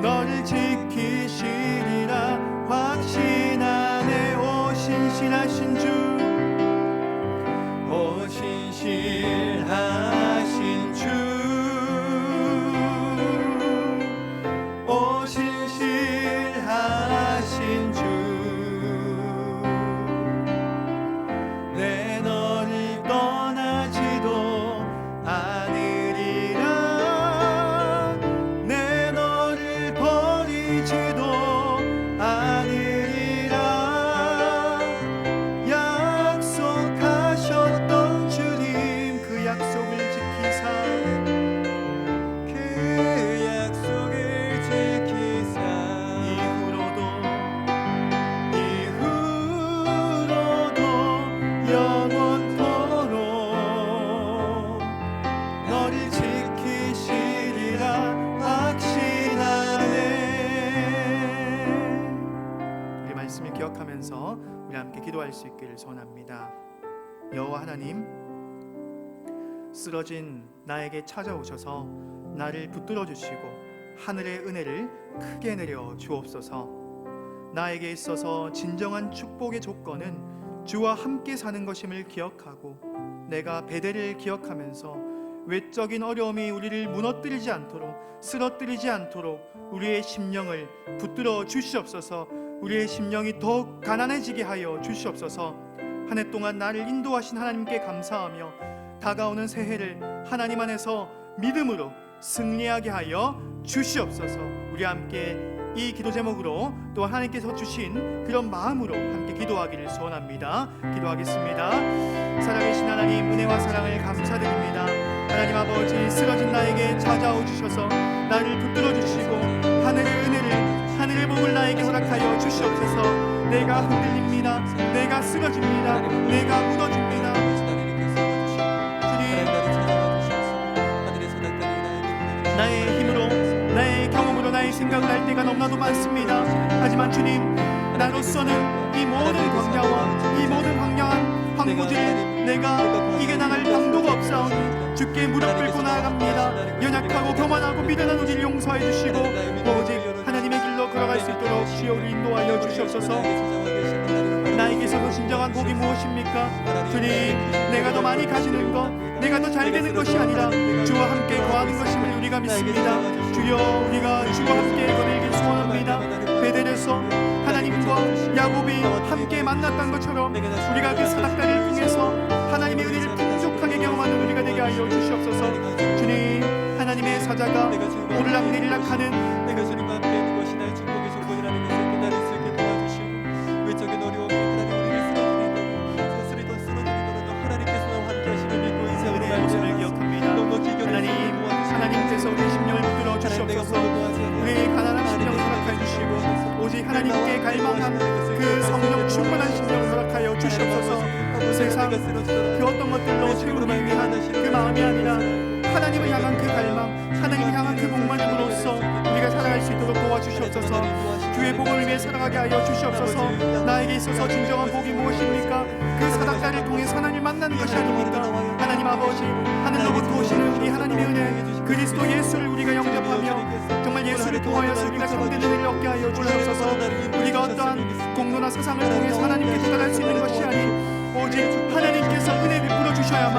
너를 지키시리라 확신하네. 오 신실하신 주, 오 신실하신 주, 오 신실하신 주, 내 너를 떠나지도 않으리라, 내 너를 버리지도 않으리라. 약속하셨던 주님, 그 약속을 지키사, 그 약속을 지키사 이후로도 영원토록 너를 지키시리라 확신하네. 우리 말씀을 기억하면서 우리 함께 기도할 수 있기를 소원합니다. 여호와 하나님, 쓰러진 나에게 찾아오셔서 나를 붙들어 주시고 하늘의 은혜를 크게 내려 주옵소서. 나에게 있어서 진정한 축복의 조건은 주와 함께 사는 것임을 기억하고 내가 베델을 기억하면서 외적인 어려움이 우리를 무너뜨리지 않도록, 쓰러뜨리지 않도록 우리의 심령을 붙들어 주시옵소서. 우리의 심령이 더욱 가난해지게 하여 주시옵소서. 한 해 동안 나를 인도하신 하나님께 감사하며 다가오는 새해를 하나님 안에서 믿음으로 승리하게 하여 주시옵소서. 우리 함께 이 기도 제목으로 또 하나님께서 주신 그런 마음으로 함께 기도하기를 소원합니다. 기도하겠습니다. 살아계신 하나님, 은혜와 사랑을 감사드립니다. 하나님 아버지, 쓰러진 나에게 찾아오 주셔서 나를 붙들어 주시고 하늘의 은혜를, 하늘의 복을 나에게 허락하여 주시옵소서. 내가 흔들립니다. 내가 쓰러집니다. 내가 무너집니다. 주님, 나의 힘으로, 나의 경험으로, 나의 생각을 할 때가 너무나도 많습니다. 하지만 주님, 나로서는 이 모든 광야와 이 모든 황량한 황무지를 내가 이겨나갈 방도가 없사오니 주께 무릎 꿇고 나아갑니다. 연약하고 교만하고 미련한 우리를 용서해 주시고 오직 하나님의 길로 걸어갈 수 있도록 주여 우리 인도하여 주시옵소서. 나에게 있어서 진정한 복이 무엇입니까? 주님, 내가 더 많이 가지는 것, 내가 더 잘 되는 것이 아니라 주와 함께 거하는 것임을 우리가 믿습니다. 주여, 우리가 주와 함께 거리길 소원합니다. 베델에서 하나님과 야곱이 함께 만났던 것처럼 우리가 그 사닥다리를 통해서 하나님의 은혜를 풍족하게 경험하는 우리가 되게 하여 주시옵소서. 주님, 하나님의 사자가 오르락내리락 하는 내가 주님 앞에 있는 것이 나의 축복의 조건이라는 것을 깨달을 수 있게 도와주시고 외적인 어려움이 하나님 우리를 쓰러뜨리더라도 사슬이 더 쓰러뜨리더라도 하나님께서 나와 함께 하시는 믿고 인생으로 은혜의 모습을 기억합니다. 하나님께서 우리 심령을 붙들어 주시옵소서. 우리의 가난한 심령을 허락하여 주시고 오직 하나님께 갈망한 그 성령 충만한 심령을 허락하여 주시옵소서. 세상 그 어떤 것들로 채우기 위한 그 마음이 아니라 하나님을 향한 그 갈망, 하나님을 향한 그 목마름으로써 우리가 살아갈 수 있도록 도와주시옵소서. 주의 복을 위해 살아가게 하여 주시옵소서. 나에게 있어서 진정한 복이 무엇입니까? 그 사닥다리를 통해 하나님을 만나는 것이 아닙니까? 하나님 아버지, 하늘로부터 오시는 이 하나님의 은혜, 그리스도 예수를 우리가 영접하며 정말 예수를 통하여서 우리가 참된 은혜를 얻게 하여 주시옵소서. 우리가 어떠한 공로나 사상을 통해서 하나님께 도달할 수 있는 것이 아닌 오직 하나님께서 은혜를 부어주셔야만,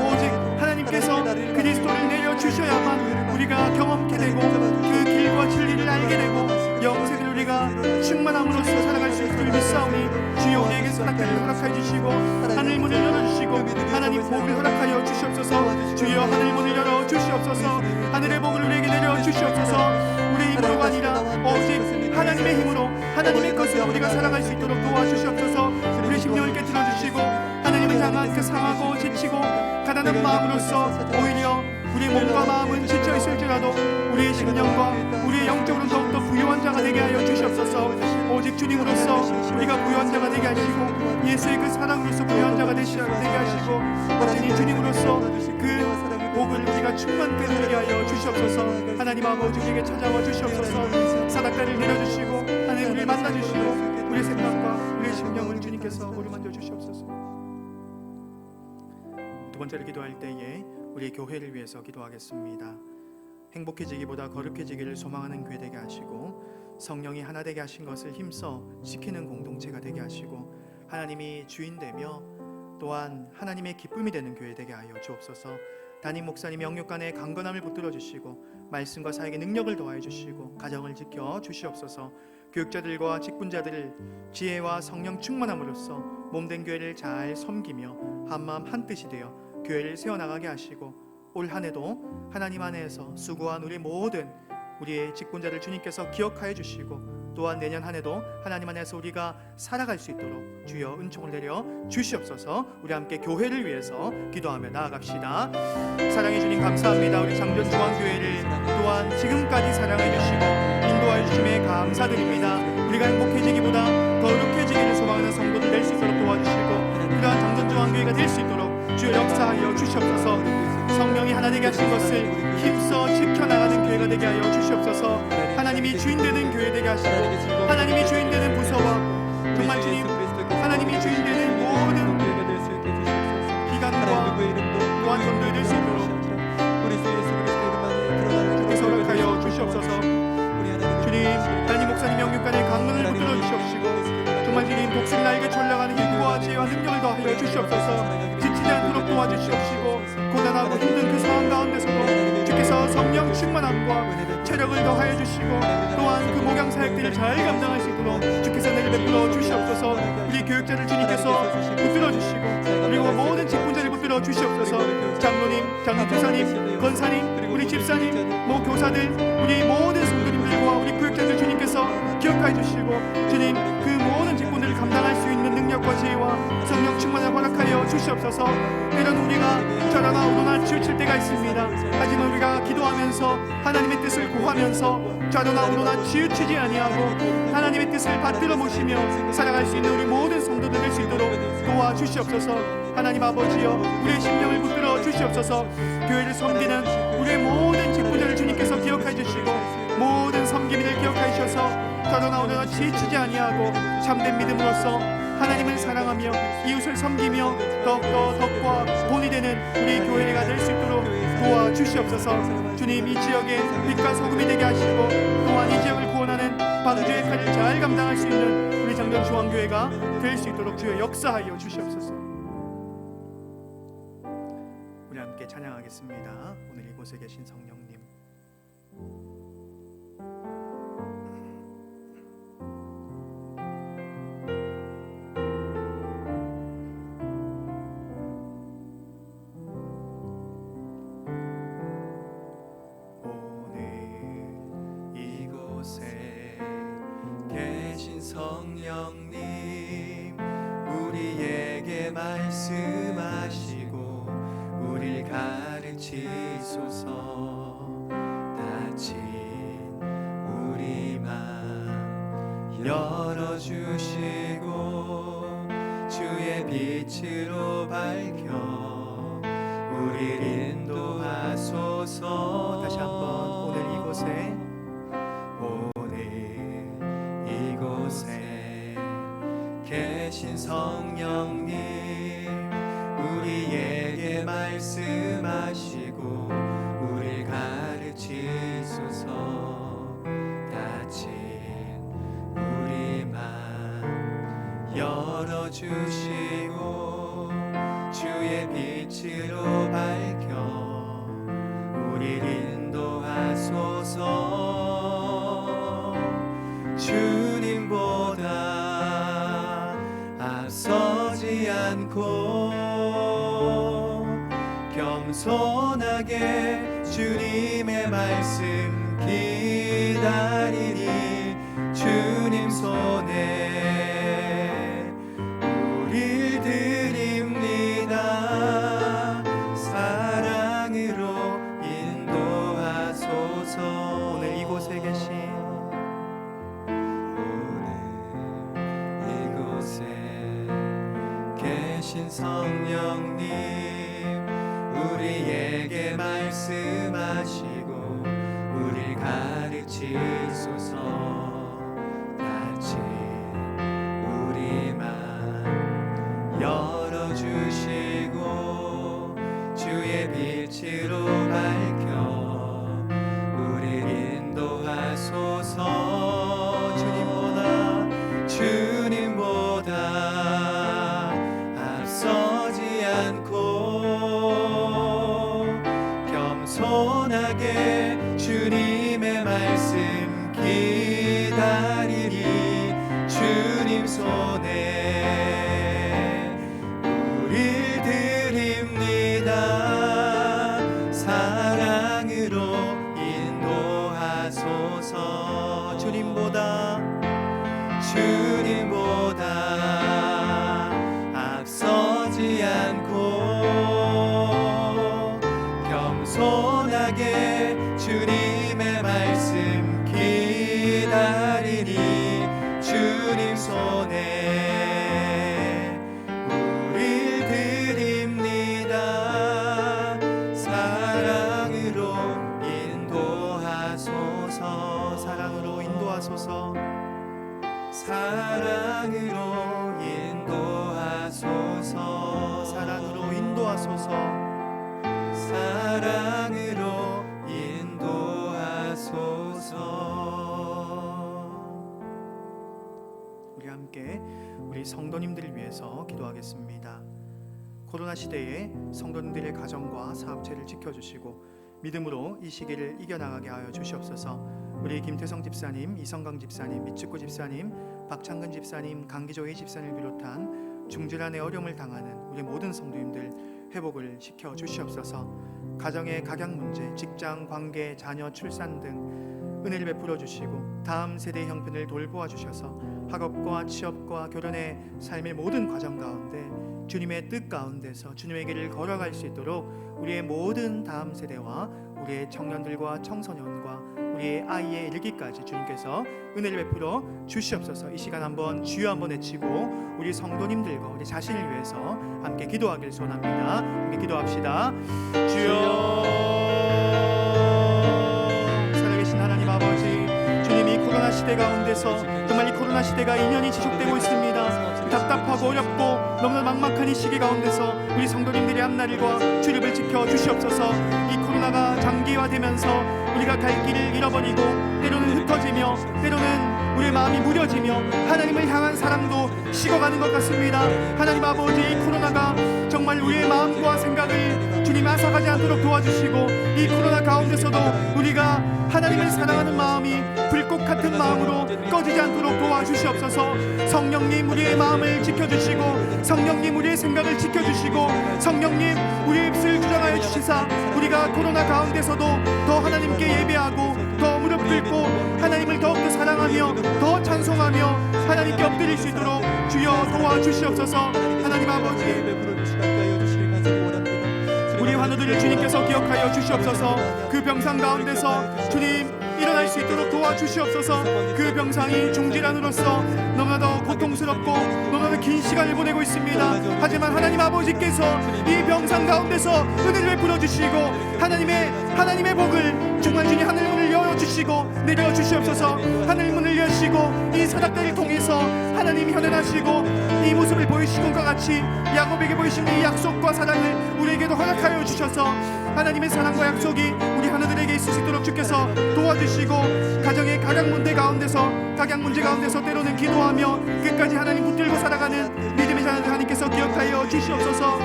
오직 하나님께서 그리스도를 내려주셔야만 우리가 경험케 되고 그 길과 진리를 알게 되고 영생을 우리가 우리가 충만함으로써 살아갈 수 있기를 믿사오니 주여 우리에게 선악과를 허락하여 주시고 하늘 문을 열어주시고 하나님 복을 허락하여 주시옵소서. 주여 하늘 문을 열어 주시옵소서. 하늘의 복을 우리에게 내려 주시옵소서. 우리의 힘으로가 아니라 오직 하나님의 힘으로 하나님의 것으로 우리가 살아갈 수 있도록 도와주시옵소서. 우리의 심령을 깨뜨려 주시고 하나님을 향한 그 상하고 지치고 가난한 마음으로써 오히려 우리의 몸과 마음은 지쳐 있을지라도 우리의 심령과 우리의 영적으로 더욱더 부유한 자가 되게 하여 주시옵소서. 오직 주님으로서 우리가 부유한 자가 되게 하시고 예수의 그 사랑으로서 부유한 자가 되게 하시고 오직 주님으로서 그 복을 우리가 충만케 누리게 하여 주시옵소서. 하나님 아버지 우리에게 찾아와 주시옵소서. 사닥다리를 내려주시고 하나님 우리를 만나주시고 우리의 생각과 우리의 심령을 주님께서 어루만져 주시옵소서. 두 번째로 기도할 때에 우리 교회를 위해서 기도하겠습니다. 행복해지기보다 거룩해지기를 소망하는 교회 되게 하시고 성령이 하나 되게 하신 것을 힘써 지키는 공동체가 되게 하시고 하나님이 주인되며 또한 하나님의 기쁨이 되는 교회 되게 하여 주옵소서. 담임 목사님 영육간의 강건함을 붙들어 주시고 말씀과 사역의 능력을 더하여 주시고 가정을 지켜 주시옵소서. 교육자들과 직분자들을 지혜와 성령 충만함으로써 몸된 교회를 잘 섬기며 한마음 한뜻이 되어 교회를 세워나가게 하시고 올 한해도 하나님 안에서 수고한 우리 모든 우리의 직분자들 주님께서 기억하여 주시고 또한 내년 한해도 하나님 안에서 우리가 살아갈 수 있도록 주여 은총을 내려 주시옵소서. 우리 함께 교회를 위해서 기도하며 나아갑시다. 사랑해 주님 감사합니다. 우리 장전중앙교회를 또한 지금까지 사랑해 주시고 인도하여 주심에 감사드립니다. 우리가 행복해지기보다 거룩해지기를 소망하는 성도들 될 수 있도록 도와주시고 이러한 장전중앙교회가 될 수 있도록 주여 역사하여 주시옵소서. 성령이 하나 되게 하신 것을 힘써 지켜나가는 교회가 되게 하여 주시옵소서. 하나님이 주인되는 교회 되게 하시고 하나님이 주인되는 부서와 정말 주님 하나님이 주인되는 모든 기관과 또한 전도에 될 수 있도록 주께서 허락하여 주시옵소서. 주님 담임 목사님 영육간의 강문을 붙들어 주시옵시고 정말 주님 독수리 날개 졸라가는 힘과 지혜와 능력을 더하여 주시옵소서. 지치지 않도록 도와주시옵시고 고단하고 힘든 그 상황 가운데서도 주께서 성령 충만함과 체력을 더하여 주시고 또한 그 목양 사역들을 잘 감당할 수 있도록 주께서 내를 베풀어 주시옵소서. 우리 교육자를 주님께서 붙들어 주시고 그리고 모든 직분자를 붙들어 주시옵소서. 장로님, 장로교사님, 권사님, 우리 집사님, 교사들, 우리 모든 성도님들과 우리 교육자들 주님께서 기억하여 주시고 주님 그 모든 직분들을 감당할 수 있는 능력과 지혜와 성령 충만을 허락하여 주시옵소서. 때론 우리가 저러나 오르나 치우칠 때가 있습니다. 하지만 우리가 기도하면서 하나님의 뜻을 구하면서 저러나 오르나 치우치지 아니하고 하나님의 뜻을 받들어 모시며 살아갈 수 있는 우리 모든 성도들 될 수 있도록 도와주시옵소서. 하나님 아버지여 우리의 심령을 붙들어 주시옵소서. 교회를 섬기는 우리의 모든 직분자를 주님께서 기억하여 주시고 모든 섬김이를 기억하여 주셔서 저러나 오르나 지치지 아니하고 참된 믿음으로써 하나님을 사랑하며 이웃을 섬기며 더욱더 덕과 본이 되는 우리 교회가 될 수 있도록 도와주시옵소서. 주님 이 지역에 빛과 소금이 되게 하시고 또한 이 지역을 구원하는 방주의 칼을 잘 감당할 수 있는 우리 장전중앙교회가 될 수 있도록 주여 역사하여 주시옵소서. 우리 함께 찬양하겠습니다. 오늘 이곳에 계신 성령님 성령님 우리에게 말씀하시고 우릴 가르치소서. 닫힌 우리 맘 열어주시고 주의 빛으로 밝혀 우릴 인도하소서. 다시 한번 오늘 이곳에 계신 성령님 우리에게 말씀하시고 우릴 가르치소서. 닫힌 우리 맘 열어주시고 주의 빛으로 밝혀 우릴 인도하소서. 주 주님의 말씀 기다리니 주님 손에 우릴 드립니다. 사랑으로 인도하소서. 오늘 이곳에 계신 성령님, 우리에게 말씀하시고 우릴 가르치소서. 닫힌 우리 맘 열어주시고 주의 빛으로 밝혀 우릴 인도하소서. 주님보다 앞서지 않고 겸손하게 주님의 말씀 기다리니 주님 손에 우릴 드립니다. 사랑으로 인도하소서. 주님보다 앞서지 않고 겸손하게 주님의 말씀 기다리니 주님 손에 우릴 드립니다. 사랑으로 인도하소서. 사랑으로 인도하소서. 사랑으로 인도하소서. 사랑으로 인도하소서. 사랑으로 인도하소서. 우리 함께 우리 성도님들을 위해서 기도하겠습니다. 코로나 시대에 성도님들의 가정과 사업체를 지켜주시고 믿음으로 이 시기를 이겨나가게 하여 주시옵소서. 우리 김태성 집사님, 이성강 집사님, 미축구 집사님, 박창근 집사님, 강기조희 집사님을 비롯한 중질환의 어려움을 당하는 우리 모든 성도님들 회복을 시켜 주시옵소서. 가정의 각양 문제, 직장, 관계, 자녀, 출산 등 은혜를 베풀어 주시고 다음 세대의 형편을 돌보아 주셔서 학업과 취업과 결혼의 삶의 모든 과정 가운데 주님의 뜻 가운데서 주님의 길을 걸어갈 수 있도록 우리의 모든 다음 세대와 우리의 청년들과 청소년과 우리의 아이에 이르기까지 주님께서 은혜를 베풀어 주시옵소서. 이 시간 한번 주여 한번 외치고 우리 성도님들과 우리 자신을 위해서 함께 기도하길 소원합니다. 함께 기도합시다. 주여, 살아계신 하나님 아버지, 주님이 코로나 시대 가운데서 정말 이 코로나 시대가 2년이 지속되고 있습니다. 답답하고 어렵고 너무나 막막한 이 시기 가운데서 우리 성도님들의 앞날과 주름을 지켜 주시옵소서. 이 코로나가 장기화되면서 우리가 갈 길을 잃어버리고 때로는 흩어지며 때로는 우리의 마음이 무뎌지며 하나님을 향한 사랑도 식어가는 것 같습니다. 하나님 아버지, 이 코로나가 정말 우리의 마음과 생각을 주님 앗아가지 않도록 도와주시고 이 코로나 가운데서도 우리가 하나님을 사랑하는 마음이 불꽃 같은 마음으로 꺼지지 않도록 도와주시옵소서. 성령님, 우리의 마음을 지켜주시고 성령님, 우리의 생각을 지켜주시고 성령님, 우리의 입술 주장하여 주시사 우리가 코로나 가운데서도 더 하나님께 예배하고 더 무릎 꿇고 하나님을 더욱더 사랑하며 더 찬송하며 하나님께 엎드릴 수 있도록 주여 도와주시옵소서. 하나님 아버지, 우리 환우들을 주님께서 기억하여 주시옵소서. 그 병상 가운데서 주님 일어날 수 있도록 도와주시옵소서. 그 병상이 중질환으로서 너무나도 고통스럽고 너무나도 긴 시간을 보내고 있습니다. 하지만 하나님 아버지께서 이 병상 가운데서 은혜를 베풀어 주시고 하나님의 복을 정말 주님 하늘문을 열어주시고 내려주시옵소서. 하늘문을 여시고 이 사닥다리를 통해서 하나님이 현현하시고 이 모습을 보이신 것과 같이 야곱에게 보이신 이 약속과 사랑을 우리에게도 허락하여 주셔서 하나님의 사랑과 약속이 우리 하나들에게 있을 수 있도록 주께서 도와주시고 가정의 각양 문제 가운데서 때로는 기도하며 끝까지 하나님 붙들고 살아가는 믿음의 자녀들 하나님께서 기억하여 주시옵소서.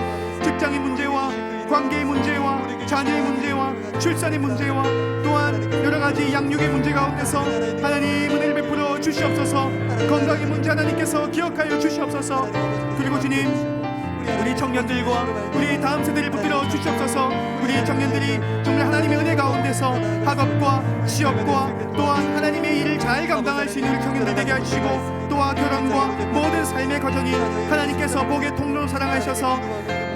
직장의 문제와 관계의 문제와 자녀의 문제와 출산의 문제와 또한 여러가지 양육의 문제 가운데서 하나님 은혜를 베풀어 주시옵소서. 건강의 문제 하나님께서 기억하여 주시옵소서. 그리고 주님, 우리 청년들과 우리 다음 세대를 붙들어 주시옵소서. 우리 청년들이 정말 하나님의 은혜 가운데서 학업과 취업과 또한 하나님의 일을 잘 감당할 수 있는 우리 청년들 되게 하시고, 또한 결혼과 모든 삶의 과정이 하나님께서 복의 통로로 사랑하셔서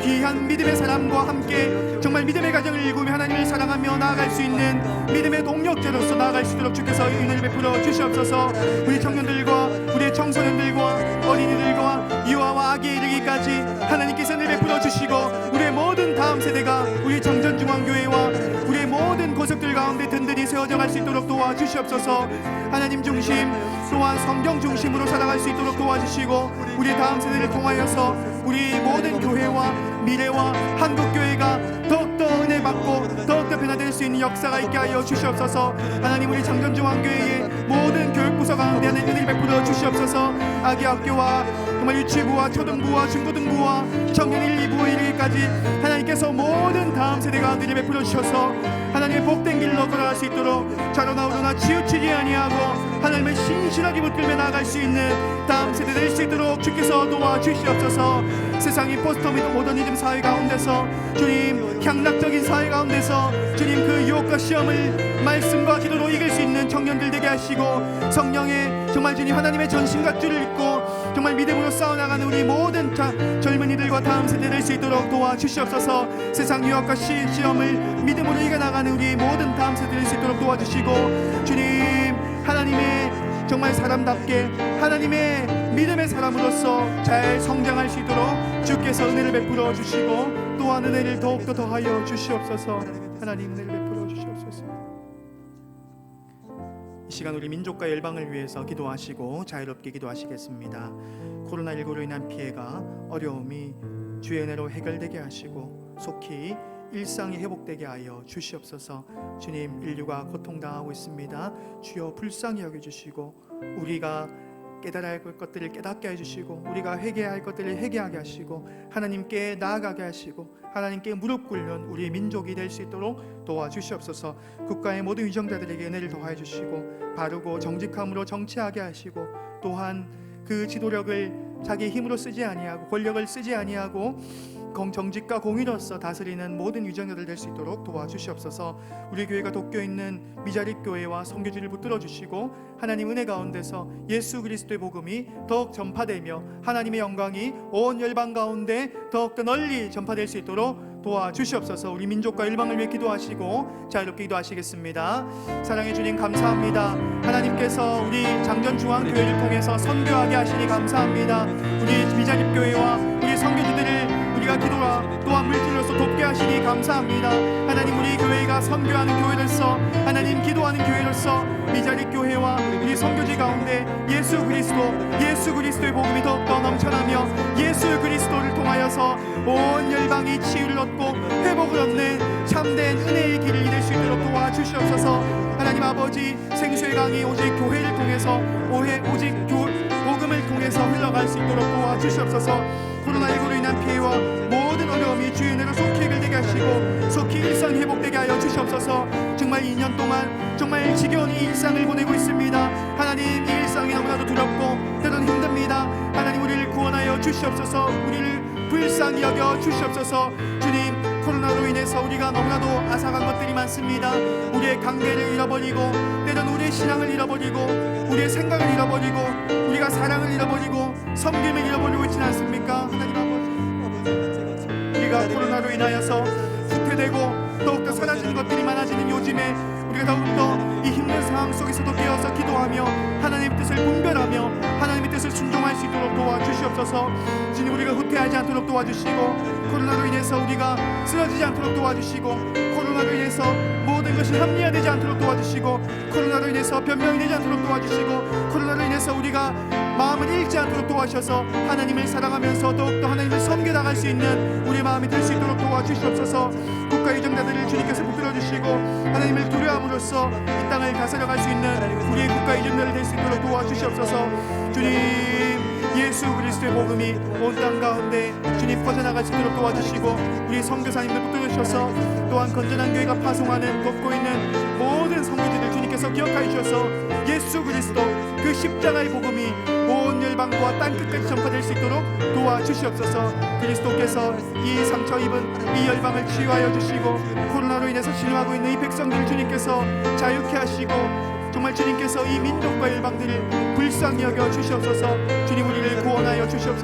귀한 믿음의 사람과 함께 정말 믿음의 가정을 일구며 하나님을 사랑하며 나아갈 수 있는 믿음의 동력자로서 나아갈 수 있도록 주께서 은혜를 베풀어 주시옵소서. 우리 청년들과 우리 청소년들과 어린이들과 유아와 아기에 이르기까지 하나님께서 은혜를 베풀어 주시고, 우리의 모든 다음 세대가 우리 정전중앙교회와 우리의 모든 고속들 가운데 든든히 세워져 갈 수 있도록 도와주시옵소서. 하나님 중심 또한 성경 중심으로 살아갈 수 있도록 도와주시고, 우리 다음 세대를 통하여서 우리 모든 교회와 미래와 한국교회가 더욱더 은혜 받고 더욱더 변화될 수 있는 역사가 있게 하여 주시옵소서. 하나님 우리 정전중앙교회의 모든 교육부서 가운데 하나님 은혜를 베풀어 주시옵소서. 아기학교와 정말 유치부와 초등부와 중고등부와 청년 1, 2부에 이르기까지 하나님께서 모든 다음 세대가 은혜를 베풀어 주셔서 하나님의 복된 길로 걸어갈 수 있도록 좌로나 우로나 치우치지 아니하고 하나님을 신실하게 붙들며 나아갈 수 있는 다음 세대 될 수 있도록 주께서 도와주시옵소서. 세상이 포스터 및 모더니즘 사회 가운데서 주님 향락적인 사회 가운데서 주님 그 유혹과 시험을 말씀과 기도로 이길 수 있는 청년들 되게 하시고, 성령의 정말 주님 하나님의 전신갑주를 입고 정말 믿음으로 싸워나가는 우리 모든 젊은이들과 다음 세대 될 수 있도록 도와주시옵소서. 세상 유혹과 시험을 믿음으로 이겨나가는 우리 모든 다음 세대 될 수 있도록 도와주시고, 주님 하나님의 정말 사람답게 하나님의 믿음의 사람으로서 잘 성장할 수 있도록 주께서 은혜를 베풀어 주시고, 또한 은혜를 더욱더 더하여 주시옵소서. 하나님 은혜를 베풀어 주시옵소서. 이 시간 우리 민족과 열방을 위해서 기도하시고 자유롭게 기도하시겠습니다. 코로나19로 인한 피해가 어려움이 주의 은혜로 해결되게 하시고 속히 일상이 회복되게 하여 주시옵소서. 주님 인류가 고통당하고 있습니다. 주여 불쌍히 여겨주시고 우리가 깨달아야 할 것들을 깨닫게 해주시고 우리가 회개해야 할 것들을 회개하게 하시고 하나님께 나아가게 하시고 하나님께 무릎 꿇는 우리 민족이 될 수 있도록 도와주시옵소서. 국가의 모든 위정자들에게 은혜를 더하여 주시고 바르고 정직함으로 정치하게 하시고, 또한 그 지도력을 자기 힘으로 쓰지 아니하고 권력을 쓰지 아니하고 정직과 공의로서 다스리는 모든 위정자들 될 수 있도록 도와주시옵소서. 우리 교회가 도쿄 있는 미자립 교회와 선교지를 붙들어 주시고 하나님 은혜 가운데서 예수 그리스도의 복음이 더욱 전파되며 하나님의 영광이 온 열방 가운데 더욱더 널리 전파될 수 있도록 도와주시옵소서. 우리 민족과 열방을 위해 기도하시고 자유롭게 기도하시겠습니다. 사랑해 주님 감사합니다. 하나님께서 우리 장전중앙교회를 통해서 선교하게 하시니 감사합니다. 우리 미자립 교회와 우리 선교지들을 우리가 기도와 또한 물질로서 돕게 하시니 감사합니다. 하나님 우리 교회가 선교하는 교회로서 하나님 기도하는 교회로서 미자립 교회와 우리 선교지 가운데 예수 그리스도의 복음이 더욱더 넘쳐나며 예수 그리스도를 통하여서 온 열방이 치유를 얻고 회복을 얻는 참된 은혜의 길을 이룰 수 있도록 도와주시옵소서. 하나님 아버지 생수의 강이 오직 교회를 통해서 오직 복음을 통해서 흘러갈 수 있도록 도와주시옵소서. 코로나19로 인한 피해와 모든 어려움이 주의 은혜로 속히 해결되게 하시고 속히 일상이 회복되게 하여 주시옵소서. 정말 2년 동안 정말 지겨운 이 일상을 보내고 있습니다. 하나님 이 일상이 너무나도 두렵고 때로는 힘듭니다. 하나님 우리를 구원하여 주시옵소서. 우리를 불쌍히 여겨 주시옵소서. 주님 코로나로 인해서 우리가 너무나도 앗아간 것들이 많습니다. 우리의 관계를 잃어버리고 때로는 우리의 신앙을 잃어버리고 우리의 생각을 잃어버리고 우리가 사랑을 잃어버리고 섬김을 잃어버리고 있지는 않습니까? 하나님 아버지 우리가 코로나로 인하여서 후퇴되고 더욱더 사라지는 것들이 많아지는 요즘에 우리가 더욱더 이 힘든 상황 속에서도 깨어서 기도하며 하나님의 뜻을 분별하며 하나님의 뜻을 순종할 수 있도록 도와주시옵소서. 주님 우리가 후퇴하지 않도록 도와주시고 코로나로 인해서 우리가 쓰러지지 않도록 도와주시고 코로나로 인해서 모든 것이 합리화되지 않도록 도와주시고 코로나로 인해서 변명이 되지 않도록 도와주시고 코로나로 인해서 우리가 마음을 잃지 않도록 도와주셔서 하나님을 사랑하면서 더욱더 하나님을 섬겨나갈 수 있는 우리의 마음이 될 수 있도록 도와주시옵소서. 국가 유정자들을 주님께서 붙들어주시고 하나님을 두려움으로써 이 땅을 다스려갈 수 있는 우리의 국가 유정자들 될 수 있도록 도와주시옵소서. 주님 예수 그리스도의 복음이 온 땅 가운데 주님 퍼져나갈 수 있도록 도와주시고 우리 선교사님들 붙들어주셔서 또한 건전한 교회가 파송하는 돕고 있는 모든 선교지들 주님께서 기억하여 주셔서 예수 그리스도 그 십자가의 복음이 온 열방과 땅 끝까지 전파될 수 있도록 도와주시옵소서. 그리스도께서 이 상처 입은 이 열방을 치유하여 주시고 코로나로 인해서 신음하고 있는 이 백성들을 주님께서 자유케 하시고 정말 주님께서 이 민족과 열방들을 불쌍히 여겨 주시옵소서. 주님 우리를 구원하여 주시옵소서.